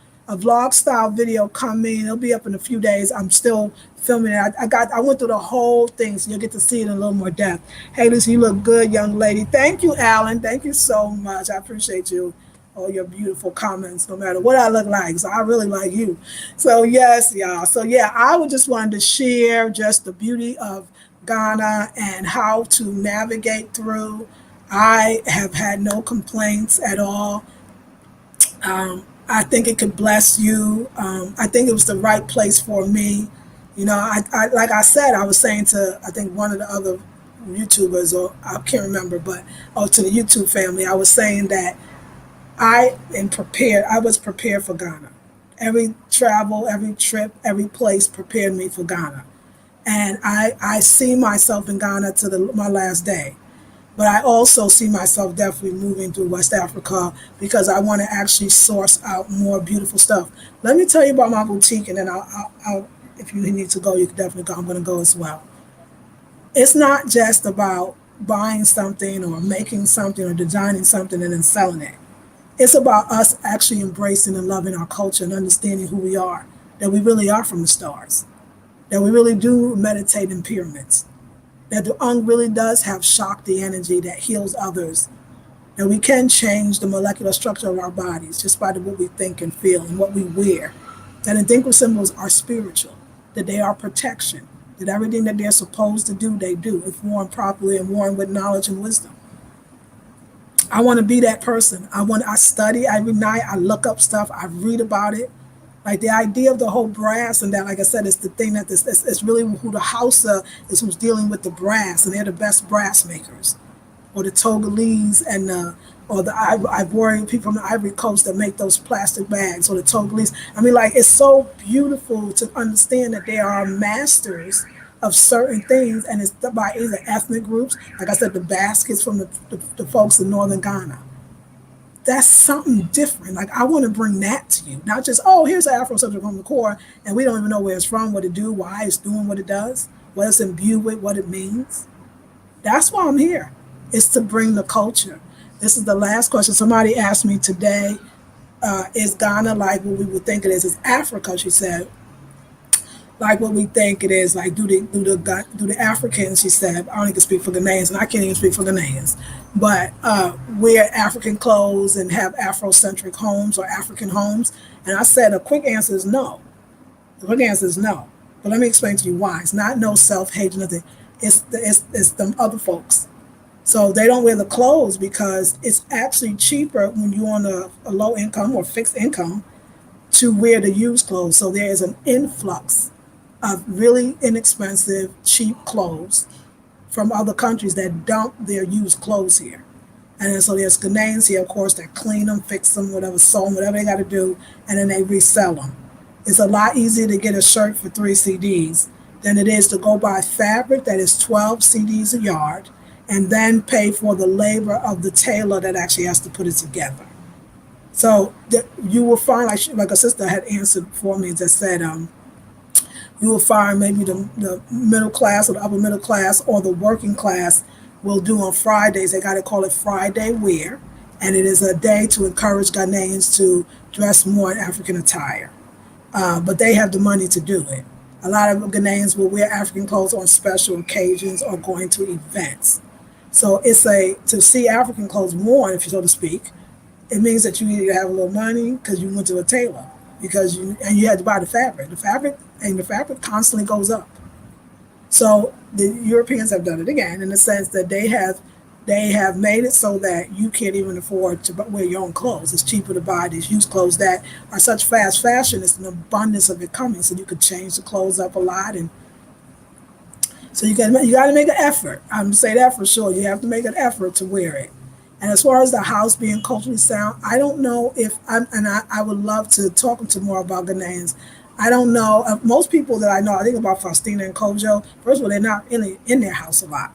video coming. It'll be up in a few days. I'm still filming it. I went through the whole thing, so you'll get to see it in a little more depth. Hey, Lucy, you look good, young lady. Thank you, Alan. Thank you so much. I appreciate you. All your beautiful comments, no matter what I look like. So I really like you. So yes, y'all. So yeah, I would just wanted to share just the beauty of Ghana and how to navigate through. I have had no complaints at all. I think it could bless you. I think it was the right place for me. I like I said, I was saying to I think one of the other YouTubers, or I can't remember, but to the YouTube family, I was saying that I am prepared. I was prepared for Ghana. Every travel, every trip, every place prepared me for Ghana. And I see myself in Ghana to my last day. But I also see myself definitely moving through West Africa because I want to actually source out more beautiful stuff. Let me tell you about my boutique, and then I'll if you need to go, you can definitely go. I'm going to go as well. It's not just about buying something or making something or designing something and then selling it. It's about us actually embracing and loving our culture and understanding who we are, that we really are from the stars, that we really do meditate in pyramids, that the Ung really does have Shakti energy that heals others, that we can change the molecular structure of our bodies just by what we think and feel and what we wear, that Ndinkwa symbols are spiritual, that they are protection, that everything that they're supposed to do, they do, if worn properly and worn with knowledge and wisdom. I want to be that person. I study every night. I look up stuff. I read about it. Like the idea of the whole brass and that, like I said, it's the thing that it's really who the Hausa is, who's dealing with the brass, and they're the best brass makers. or the Togolese and the or the Ivorian people from the Ivory Coast that make those plastic bags, or the Togolese. I mean, like, it's so beautiful to understand that they are masters of certain things, and it's by either ethnic groups. Like I said, the baskets from the folks in northern Ghana. That's something different. Like, I want to bring that to you, not just, oh, here's an Afrocentric home decor, and we don't even know where it's from, what it do, why it's doing what it does, what it's imbued with, what it means. That's why I'm here. It's to bring the culture. This is the last question. Somebody asked me today, is Ghana like what we would think it is? It's Africa, she said. Like what we think it is. Like, do the Africans, she said, I only can speak for Ghanaians, and I can't even speak for Ghanaians, but wear African clothes and have Afrocentric homes or African homes? And I said a quick answer is no. The quick answer is no. But let me explain to you why. It's not no self-hate or nothing. It's them other folks. So they don't wear the clothes because it's actually cheaper when you're on a low income or fixed income to wear the used clothes. So there is an influx of really inexpensive, cheap clothes from other countries that dump their used clothes here. And then so there's Ghanaians here, of course, that clean them, fix them, whatever, sew them, whatever they got to do, and then they resell them. It's a lot easier to get a shirt for 3 CDs than it is to go buy fabric that is 12 CDs a yard and then pay for the labor of the tailor that actually has to put it together. So you will find, like a sister had answered for me that said, you will find maybe the middle class or the upper middle class or the working class will do on Fridays. They got to call it Friday Wear, and it is a day to encourage Ghanaians to dress more in African attire. But they have the money to do it. A lot of Ghanaians will wear African clothes on special occasions or going to events. So to see African clothes worn, if you so to speak, it means that you need to have a little money because you went to a tailor and you had to buy the fabric. The fabric constantly goes up. So the Europeans have done it again in the sense that they have made it so that you can't even afford to wear your own clothes. It's cheaper to buy these used clothes that are such fast fashion. It's an abundance of it coming, so you could change the clothes up a lot, and so you got to make an effort. I'm gonna say that for sure. You have to make an effort to wear it. And as far as the house being culturally sound, I don't know if I would love to talk to more about Ghanaians. I don't know. Most people that I know, I think about Faustina and Kojo. First of all, they're not in their house a lot.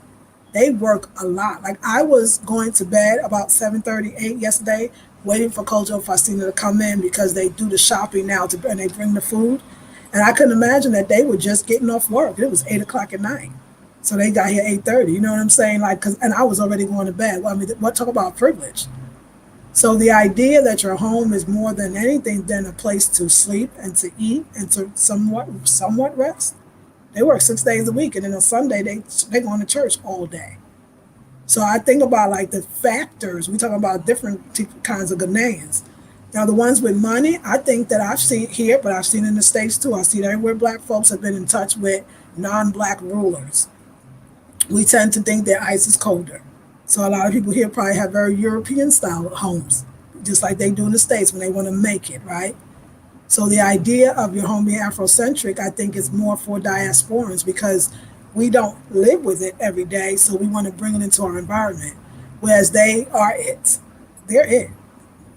They work a lot. Like, I was going to bed about 7:38 yesterday, waiting for Kojo and Faustina to come in because they do the shopping now and they bring the food. And I couldn't imagine that they were just getting off work. It was 8 o'clock at night. So they got here 8:30. You know what I'm saying? And I was already going to bed. Well, I mean, what talk about privilege? So the idea that your home is more than anything than a place to sleep and to eat and to somewhat rest. They work 6 days a week, and then on Sunday they go to church all day. So I think about, like, the factors. We talk about different kinds of Ghanaians. Now, the ones with money, I think that I've seen here, but I've seen in the States too. I've seen everywhere Black folks have been in touch with non-Black rulers. We tend to think their ice is colder. So a lot of people here probably have very European style homes, just like they do in the States when they want to make it, right? So the idea of your home being Afrocentric, I think, is more for diasporans because we don't live with it every day, so we want to bring it into our environment. Whereas they are it. They're it.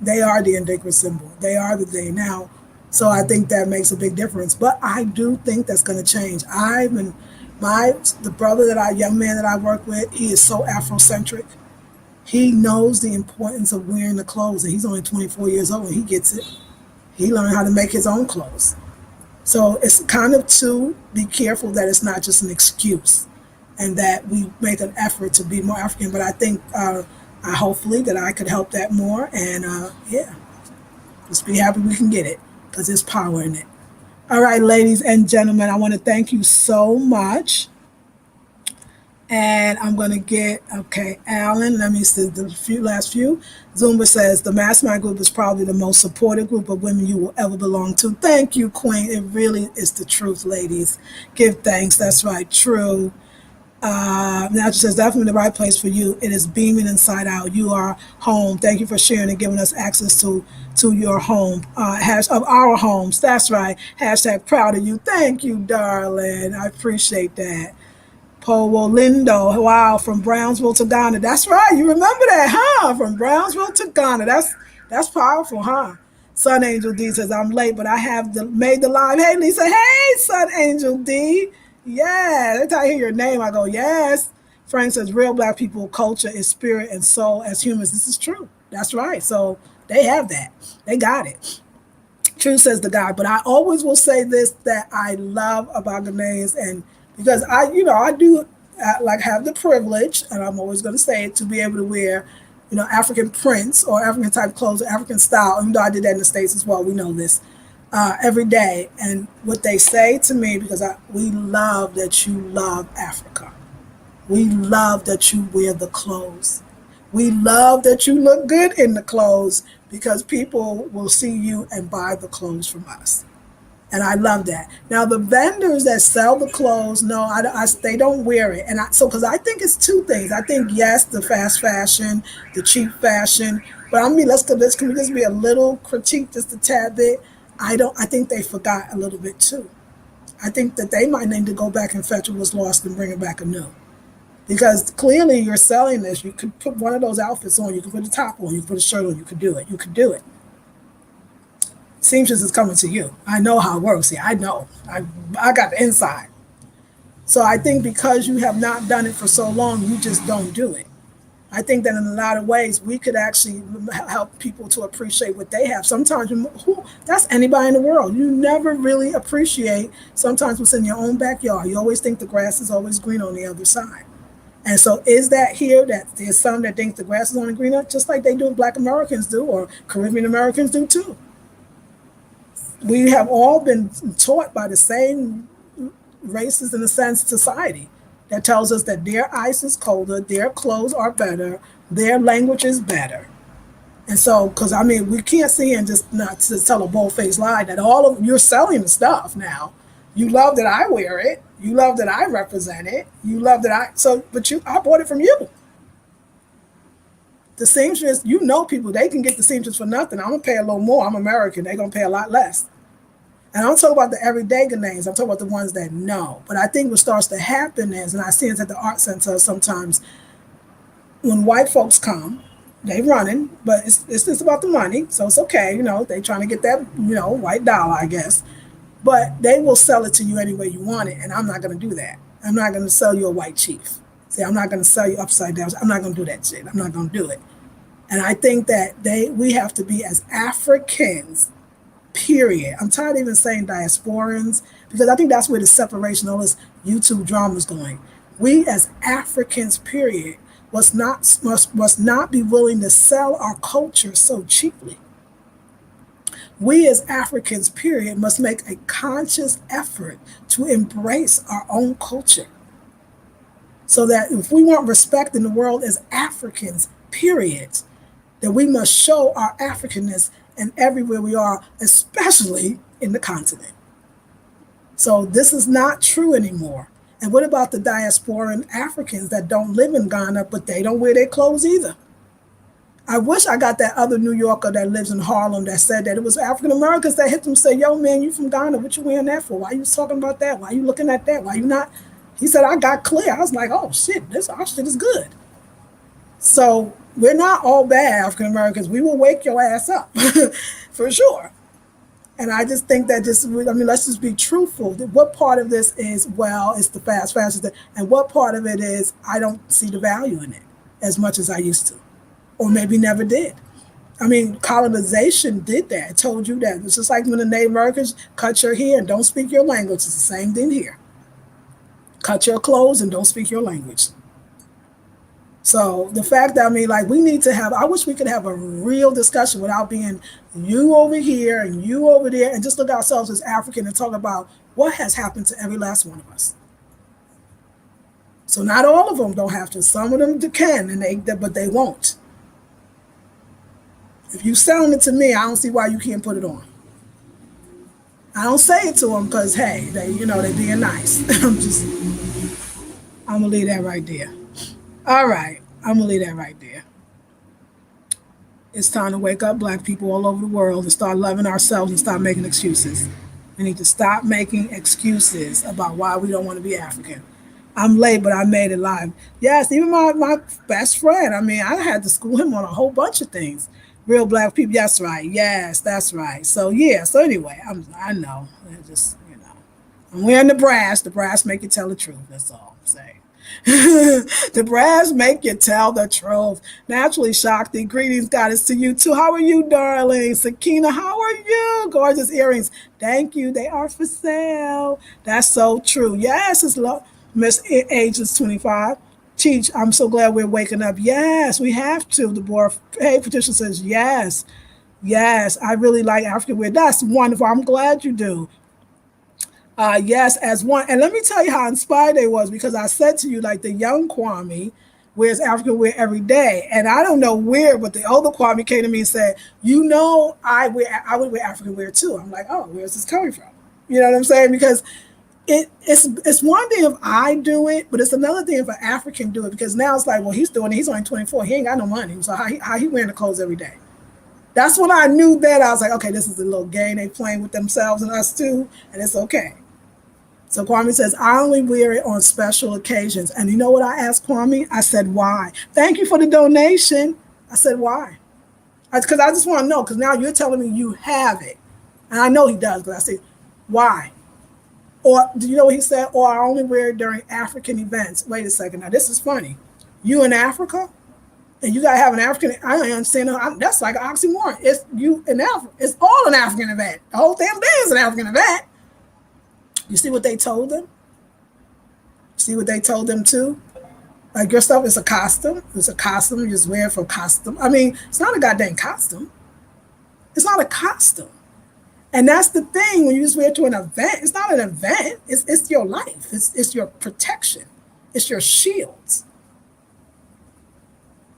They are the Indigenous symbol. They are the thing now. So I think that makes a big difference. But I do think that's going to change. The young man that I work with, he is so Afrocentric. He knows the importance of wearing the clothes, and he's only 24 years old, and he gets it. He learned how to make his own clothes. So it's kind of to be careful that it's not just an excuse and that we make an effort to be more African. But I think hopefully that I could help that more. And just be happy we can get it because there's power in it. All right, ladies and gentlemen, I want to thank you so much. And I'm going to get, Alan, let me see the last few. Zumba says, the Mastermind group is probably the most supportive group of women you will ever belong to. Thank you, Queen. It really is the truth, ladies. Give thanks. That's right. True. Now she says, definitely the right place for you. It is beaming inside out. You are home. Thank you for sharing and giving us access to your home. Of our homes. That's right. Hashtag proud of you. Thank you, darling. I appreciate that. Powolindo. Wow, from Brownsville to Ghana. That's right. You remember that, huh? From Brownsville to Ghana. That's powerful, huh? Sun Angel D says, I'm late, but I have made the line. Hey, Lisa. Hey, Sun Angel D. Yeah. Every time I hear your name, I go, yes. Frank says, real black people culture is spirit and soul as humans. This is true. That's right. So they have that. They got it. True, says the guy. But I always will say this that I love about Ghanaians, and because I do like have the privilege, and I'm always going to say it, to be able to wear, African prints or African type clothes, or African style. Even though I did that in the States as well, we know this every day. And what they say to me, because we love that you love Africa. We love that you wear the clothes. We love that you look good in the clothes because people will see you and buy the clothes from us. And I love that. Now, the vendors that sell the clothes, no, they don't wear it. And because I think it's two things. I think, yes, the fast fashion, the cheap fashion. But I mean, can we just be a little critique, just a tad bit? I think they forgot a little bit too. I think that they might need to go back and fetch what was lost and bring it back anew. Because clearly you're selling this. You could put one of those outfits on. You could put a top on. You could put a shirt on. You could do it. You could do it. Seamstress is coming to you. I know how it works. Yeah, I know. I got the inside. So I think because you have not done it for so long, you just don't do it. I think that in a lot of ways, we could actually help people to appreciate what they have. Sometimes that's anybody in the world. You never really appreciate sometimes what's in your own backyard. You always think the grass is always green on the other side. And so is that here that there's some that think the grass is only greener, just like they do, Black Americans do, or Caribbean Americans do too. We have all been taught by the same races, in a sense, society that tells us that their ice is colder, their clothes are better, their language is better. And so, because I mean, we can't see and just not to tell a bold-faced lie that you're selling the stuff now. You love that I wear it. You love that I represent it. You love that I bought it from you. The seamstress, people, they can get the seamstress for nothing. I'm going to pay a little more. I'm American. They're going to pay a lot less. And I don't talk about the everyday Ghanaians. I'm talking about the ones that know. But I think what starts to happen is, and I see it at the art center sometimes, when white folks come, they running, but it's just about the money. So it's okay. They trying to get that, white dollar, I guess. But they will sell it to you any way you want it, and I'm not going to do that. I'm not going to sell you a white chief. See, I'm not going to sell you upside down. I'm not going to do that shit. I'm not going to do it. And I think that we have to be, as Africans, period. I'm tired of even saying diasporans, because I think that's where the separation, all this YouTube drama is going. We as Africans, period, must not be willing to sell our culture so cheaply. We as Africans, period, must make a conscious effort to embrace our own culture. So that if we want respect in the world as Africans, period, that we must show our Africanness and everywhere we are, especially in the continent. So this is not true anymore. And what about the diasporan Africans that don't live in Ghana, but they don't wear their clothes either? I wish I got that other New Yorker that lives in Harlem that said that it was African Americans that hit them and say, yo, man, you from Ghana. What you wearing that for? Why you talking about that? Why you looking at that? Why you not? He said, I got clear. I was like, oh, shit, our shit is good. So we're not all bad African Americans. We will wake your ass up for sure. And I just think that let's just be truthful. What part of this is, it's the fast fashion, and what part of it is, I don't see the value in it as much as I used to. Or maybe never did. I mean, colonization did that. It told you that. It's just like when the Native Americans cut your hair and don't speak your language. It's the same thing here. Cut your clothes and don't speak your language. So the fact that, we need to I wish we could have a real discussion without being you over here and you over there, and just look at ourselves as African and talk about what has happened to every last one of us. So not all of them don't have to. Some of them can, but they won't. If you selling it to me, I don't see why you can't put it on. I don't say it to them because, hey, they being nice. I'm going to leave that right there. All right, I'm going to leave that right there. It's time to wake up, Black people all over the world, and start loving ourselves and stop making excuses. We need to stop making excuses about why we don't want to be African. I'm late, but I made it live. Yes, even my best friend. I mean, I had to school him on a whole bunch of things. Real black people. That's right. Yes, that's right. So yeah. So anyway, I know. I just I'm wearing the brass. The brass make you tell the truth. That's all I'm saying. The brass make you tell the truth. Naturally, Shakti. Greetings, goddess, to you too. How are you, darling? Sakina, how are you? Gorgeous earrings. Thank you. They are for sale. That's so true. Yes, it's love. Miss Age is 25. Teach, I'm so glad we're waking up. Yes, we have to. The board. Hey, Patricia says yes. Yes, I really like African wear. That's wonderful. I'm glad you do. Yes, as one. And let me tell you how inspired they was because I said to you, like the young Kwame wears African wear every day. And I don't know where, but the older Kwame came to me and said, I would wear African wear too. I'm like, oh, where's this coming from? You know what I'm saying? Because it's one thing if I do it, but it's another thing if an African do it because now it's like, well, he's doing it. He's only 24. He ain't got no money. So how he wearing the clothes every day? That's when I knew that I was like, okay, this is a little game they playing with themselves and us too, and it's okay. So Kwame says, I only wear it on special occasions. And you know what I asked Kwame? I said, why? Thank you for the donation. I said, why? Because I just want to know, because now you're telling me you have it. And I know he does, but I said, why? Or do you know what he said? Or I only wear it during African events. Wait a second. Now, this is funny. You in Africa? And you got to have an African, I don't understand. That's like an oxymoron. It's you in Africa. It's all an African event. The whole damn thing is an African event. You see what they told them? See what they told them too? Like your stuff is a costume. It's a costume. You just wear it for costume. I mean, it's not a goddamn costume. It's not a costume. And that's the thing when you just wear it to an event. It's not an event. It's your life. It's your protection. It's your shields.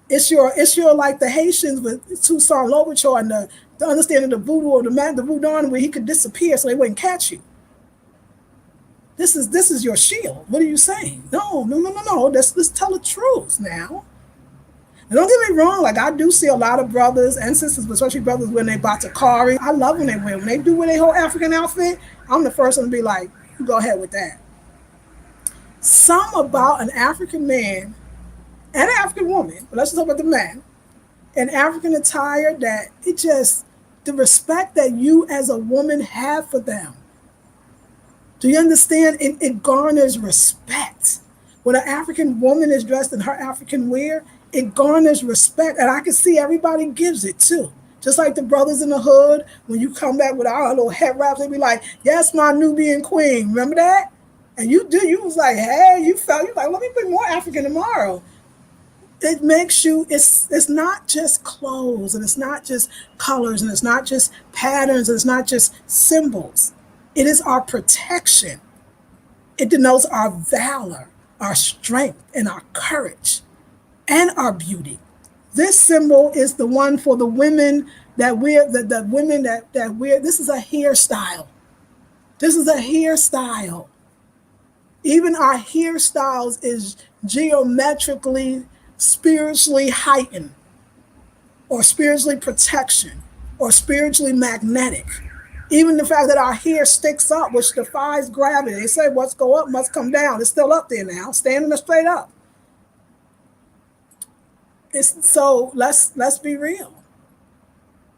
It's your like the Haitians with Toussaint Louverture and the understanding the voodoo or the voodoo where he could disappear so they wouldn't catch you. This is your shield. What are you saying? No. Let's tell the truth now. And don't get me wrong, like I do see a lot of brothers and sisters, especially brothers when they batakari. I love when they do their whole African outfit. I'm the first one to be like, you go ahead with that. Some about an African man and an African woman, but let's just talk about the man, an African attire that it just, the respect that you as a woman have for them. Do you understand? It garners respect. When an African woman is dressed in her African wear, it garners respect. And I can see everybody gives it too. Just like the brothers in the hood, when you come back with our little head wraps, they be like, yes, my Nubian queen. Remember that? And you was like, hey, you like, let me bring more African tomorrow. It makes you, it's not just clothes and it's not just colors and it's not just patterns and it's not just symbols. It is our protection. It denotes our valor, our strength, and our courage, and our beauty. This symbol is the one for the women that wear, the women that wear, this is a hairstyle. This is a hairstyle. Even our hairstyles is geometrically, spiritually heightened, or spiritually protection, or spiritually magnetic. Even the fact that our hair sticks up, which defies gravity. They say what's go up must come down. It's still up there now, standing straight up. So let's be real.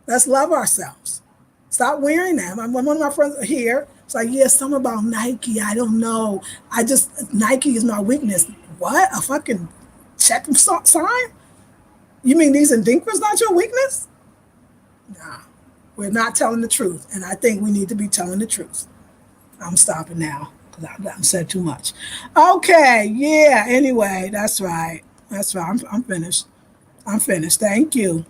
Let's love ourselves. Stop wearing them. One of my friends here, it's like, yeah, something about Nike. I don't know. Nike is my weakness. What? A fucking check sign? You mean these Indinkras not your weakness? Nah. We're not telling the truth, and I think we need to be telling the truth. I'm stopping now because I've said too much. Okay, yeah, anyway, that's right. I'm finished. Thank you.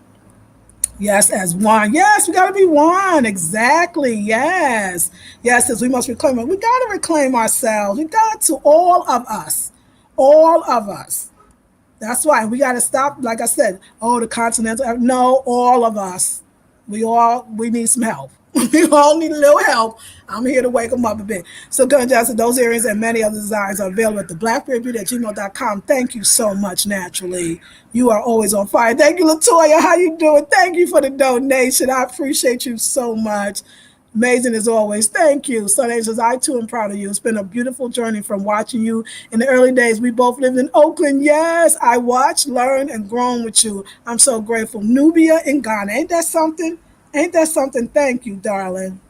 Yes, as one. Yes, we got to be one. Exactly, yes. Yes, as we must reclaim it. We got to reclaim ourselves. We got to, all of us. All of us. That's why we got to stop, like I said, the continental. No, all of us. We need some help. We all need a little help. I'm here to wake them up a bit. So Gun Johnson, those areas and many other designs are available at the blackbeardbeauty@gmail.com. Thank you so much, Naturally. You are always on fire. Thank you, Latoya. How you doing? Thank you for the donation. I appreciate you so much. Amazing as always. Thank you. Sun Angels, I too am proud of you. It's been a beautiful journey from watching you in the early days. We both lived in Oakland. Yes, I watched, learned, and grown with you. I'm so grateful. Nubia in Ghana. Ain't that something? Ain't that something? Thank you, darling.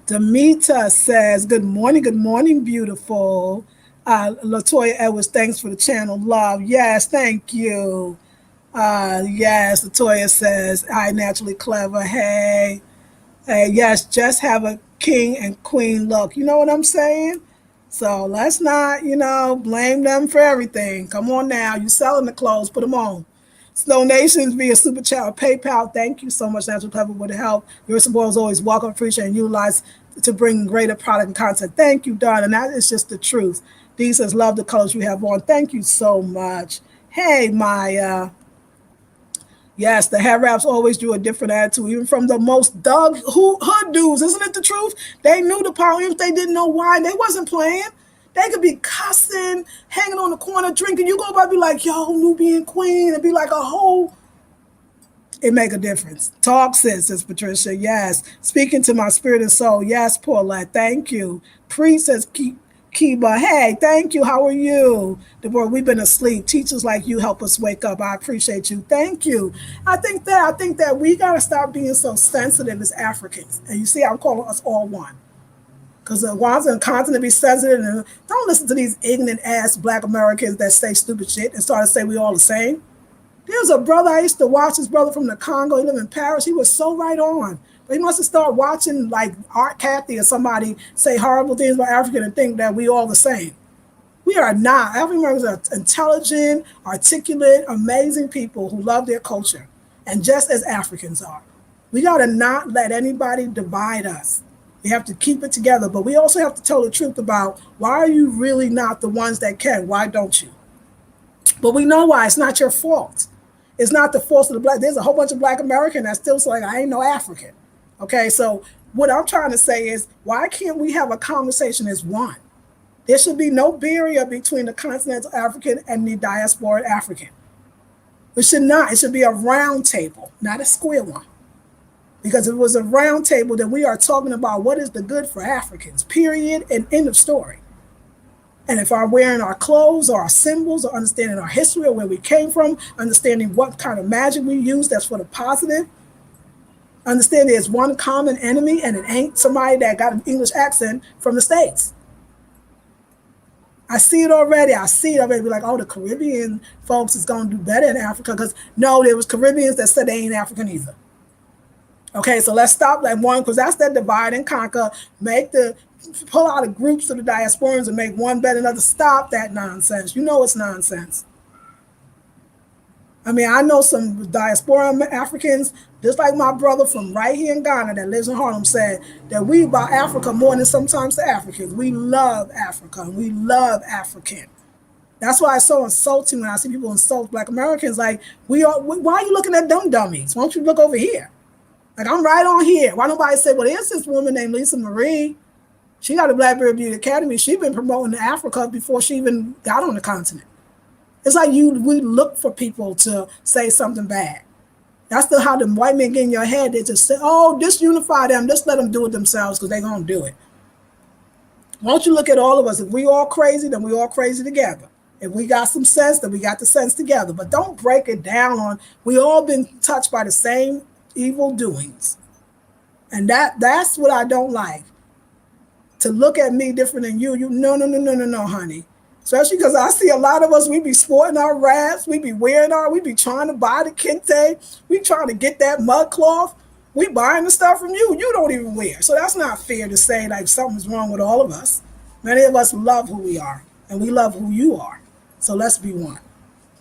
Demita says, good morning, beautiful. Latoya Edwards, thanks for the channel. Love. Yes, thank you. Yes, Latoya says, hi, naturally clever. Hey. Yes, just have a king and queen look. You know what I'm saying? So let's not, blame them for everything. Come on now. You selling the clothes, put them on. Donations via Super Chat or PayPal. Thank you so much, Natural Clever, with the help. Your support is always welcome, appreciated, and utilized to bring greater product and content. Thank you, darling. That is just the truth. Dee says, love the colors you have on. Thank you so much. Hey, Maya. Yes, the hair wraps always drew a different attitude, even from the most dug hood dudes. Isn't it the truth? They knew the power. If they didn't know why, they wasn't playing. They could be cussing, hanging on the corner, drinking. You go by, be like, yo, Nubian queen, and be like a whole. It make a difference. Talk, says Patricia. Yes. Speaking to my spirit and soul. Yes, Paulette. Thank you. Priest says, Kiba, hey, thank you. How are you? Deborah, we've been asleep. Teachers like you help us wake up. I appreciate you. Thank you. I think that we gotta stop being so sensitive as Africans. And you see, I'm calling us all one. Because the ones in the continent be sensitive and don't listen to these ignorant ass black Americans that say stupid shit and start to say we all the same. There was a brother, I used to watch his brother from the Congo. He lived in Paris. He was so right on. But he must have started watching like Art Cathy or somebody say horrible things about African and think that we all the same. We are not. African Americans are intelligent, articulate, amazing people who love their culture. And just as Africans are. We got to not let anybody divide us. We have to keep it together. But we also have to tell the truth about why are you really not the ones that can? Why don't you? But we know why. It's not your fault. It's not the fault of the black. There's a whole bunch of black Americans that still say, like, I ain't no African. Okay, so what I'm trying to say is, why can't we have a conversation as one? There should be no barrier between the continental African and the diaspora African. It should not. It should be a round table, not a square one. Because if it was a round table, then we are talking about what is the good for Africans, period, and end of story. And if I'm wearing our clothes or our symbols or understanding our history or where we came from, understanding what kind of magic we use that's for the positive, understand there's one common enemy and it ain't somebody that got an English accent from the States. I see it already. Be like, oh, the Caribbean folks is going to do better in Africa. Because no, there was Caribbeans that said they ain't African either. Okay, so let's stop that one, because that's that divide and conquer. Pull out the groups of the diasporans and make one better than another. Stop that nonsense. You know it's nonsense. I mean, I know some diaspora Africans, just like my brother from right here in Ghana that lives in Harlem said, that we about Africa more than sometimes the Africans. We love Africa and we love African. That's why it's so insulting when I see people insult black Americans. Like, why are you looking at them dummies? Why don't you look over here? Like, I'm right on here. Why nobody say, well, there's this woman named Lisa Marie. She got a Blackberry Beauty Academy. She's been promoting Africa before she even got on the continent. It's like we look for people to say something bad. That's how the white men get in your head. They just say, oh, disunify them. Just let them do it themselves because they're going to do it. Why don't you look at all of us? If we all crazy, then we all crazy together. If we got some sense, then we got the sense together. But don't break it down on, we all been touched by the same evil doings. And that's what I don't like. To look at me different than you. No, honey. Especially because I see a lot of us, we be sporting our wraps, we be we be trying to buy the kente, we trying to get that mud cloth, we buying the stuff from you don't even wear. So that's not fair to say like something's wrong with all of us. Many of us love who we are, and we love who you are. So let's be one.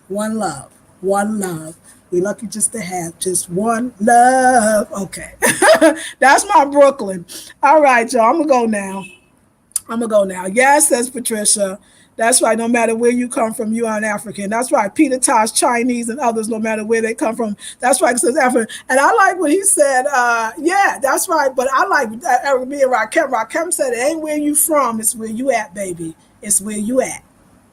One love. One love. We lucky just to have just one love. Okay. That's my Brooklyn. All right, y'all. I'm going to go now. Yes, says Patricia. That's right. No matter where you come from, you are an African. That's right. Peter Tosh, Chinese, and others, no matter where they come from. That's right. It says African. And I like what he said. Yeah, that's right. But I like me and Rakim. Rakim said, it ain't where you from. It's where you at, baby. It's where you at.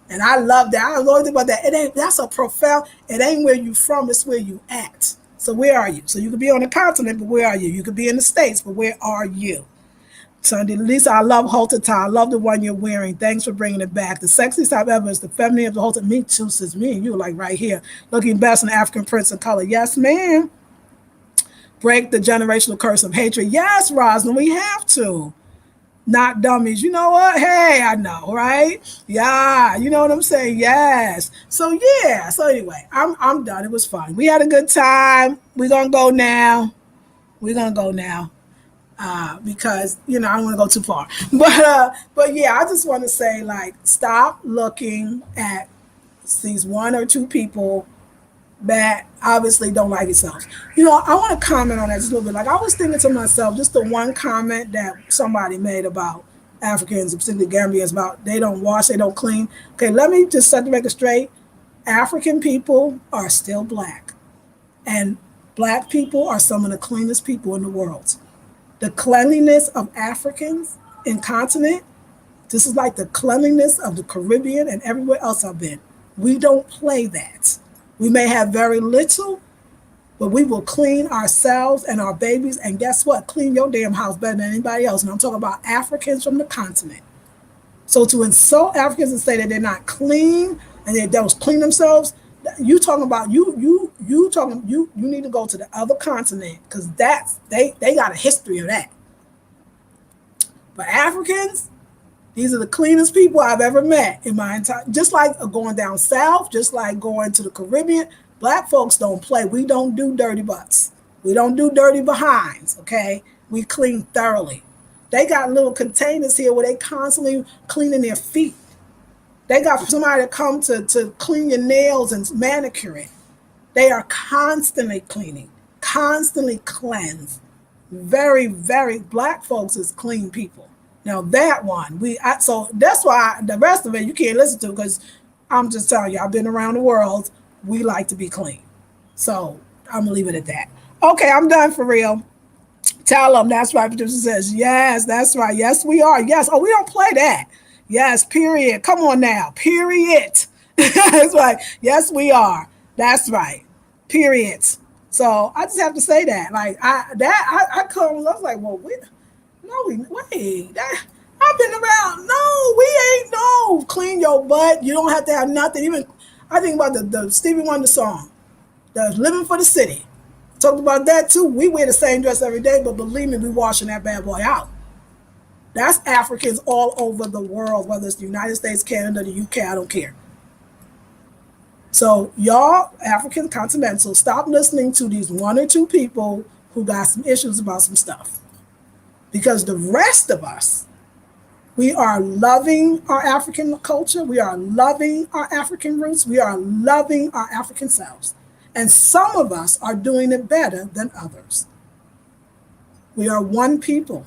And I love that. I don't know anything about that. That's a profound, it ain't where you from. It's where you at. So where are you? So you could be on the continent, but where are you? You could be in the States, but where are you? Sunday, Lisa, I love halter tie. I love the one you're wearing. Thanks for bringing it back. The sexiest type ever is the feminine of the halter. Me too, says me and you, like right here. Looking best in African prints and color. Yes, ma'am. Break the generational curse of hatred. Yes, Roslyn, we have to. Not dummies. You know what? Hey, I know, right? Yeah, you know what I'm saying? Yes. So yeah. So anyway, I'm done. It was fun. We had a good time. We're gonna go now. We're gonna go now. Because I don't want to go too far, but yeah, I just want to say, like, stop looking at these one or two people that obviously don't like themselves. I want to comment on that just a little bit. Like, I was thinking to myself, just the one comment that somebody made about Africans, particularly Gambians, about they don't wash, they don't clean. Okay, let me just set the record straight. African people are still black, and black people are some of the cleanest people in the world. The cleanliness of Africans in continent, this is like the cleanliness of the Caribbean and everywhere else I've been. We don't play that. We may have very little, but we will clean ourselves and our babies. And guess what? Clean your damn house better than anybody else. And I'm talking about Africans from the continent. So to insult Africans and say that they're not clean and they don't clean themselves, you talking about you need to go to the other continent, because that's they got a history of that. But Africans, these are the cleanest people I've ever met in my entire, just like going down south, just like going to the Caribbean. Black folks don't play. We don't do dirty butts. We don't do dirty behinds, okay? We clean thoroughly. They got little containers here where they constantly cleaning their feet. They got somebody to come to clean your nails and manicure it. They are constantly cleaning, constantly cleansed. Very, very, black folks is clean people. Now that one, so that's why the rest of it you can't listen to, because I'm just telling you, I've been around the world. We like to be clean. So I'm gonna leave it at that. Okay, I'm done for real. Tell them that's right. Producer says, yes, that's right. Yes, we are. Yes. Oh, we don't play that. Yes, period. Come on now. Period. That's right. Yes, we are. That's right. Period. So I just have to say that. Like I was like, well, wait. I've been around. No, we ain't no. Clean your butt. You don't have to have nothing. Even I think about the Stevie Wonder song, the Living for the City. Talked about that too. We wear the same dress every day, but believe me, we washing that bad boy out. That's Africans all over the world, whether it's the United States, Canada, the UK, I don't care. So y'all, African continental, stop listening to these one or two people who got some issues about some stuff. Because the rest of us, we are loving our African culture. We are loving our African roots. We are loving our African selves. And some of us are doing it better than others. We are one people.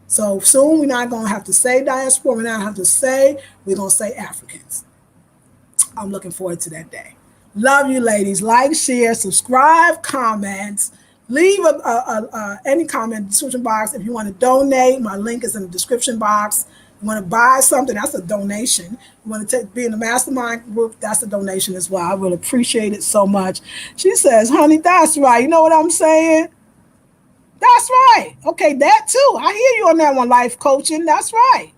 So soon we're not going to have to say diaspora. We're not going to have to say, we're going to say Africans. I'm looking forward to that day. Love you, ladies. Like, share, subscribe, comments. Leave any comment in the description box. If you want to donate, my link is in the description box. You want to buy something, that's a donation. You want to be in the Mastermind group, that's a donation as well. I will appreciate it so much. She says, honey, that's right. You know what I'm saying? That's right. Okay, that too. I hear you on that one, life coaching. That's right.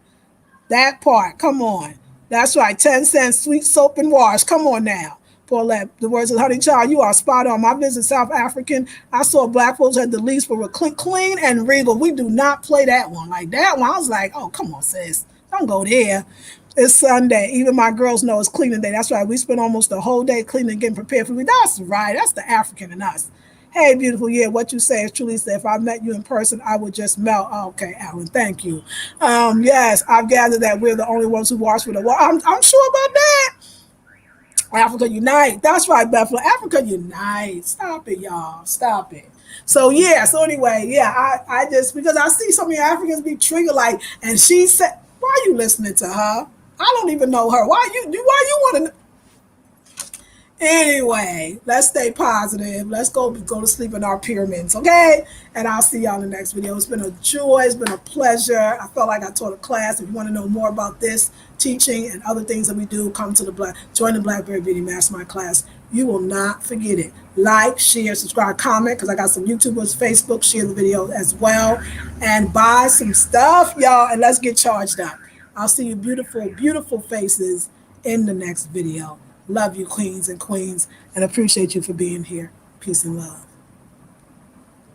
That part. Come on. That's right. 10 cents, sweet soap and wash. Come on now. Paulette, the words of Honey Child, you are spot on. My visit South African, I saw black folks had the least, but were clean and regal. We do not play that one. Like that one, I was like, oh, come on, sis. Don't go there. It's Sunday. Even my girls know it's cleaning day. That's right. We spent almost the whole day cleaning and getting prepared for me. That's right. That's the African in us. Hey, beautiful. Yeah, what you say is truly said. If I met you in person, I would just melt. Oh, okay, Alan, thank you. Yes, I've gathered that we're the only ones who wash with the water. I'm sure about that. Africa Unite. That's right, Bethlehem. Africa Unite. Stop it, y'all. Stop it. So yeah. So anyway, yeah. I just, because I see so many Africans be triggered, like, and she said, "Why are you listening to her? I don't even know her. Why you want to?" Anyway, let's stay positive. Let's go to sleep in our pyramids, okay? And I'll see y'all in the next video. It's been a joy. It's been a pleasure. I felt like I taught a class. If you want to know more about this teaching and other things that we do, join the Blackberry Beauty Mastermind class. You will not forget it. Like, share, subscribe, comment, because I got some YouTubers, Facebook, share the video as well. And buy some stuff, y'all, and let's get charged up. I'll see you beautiful, beautiful faces in the next video. Love you, queens and queens, and appreciate you for being here. Peace and love.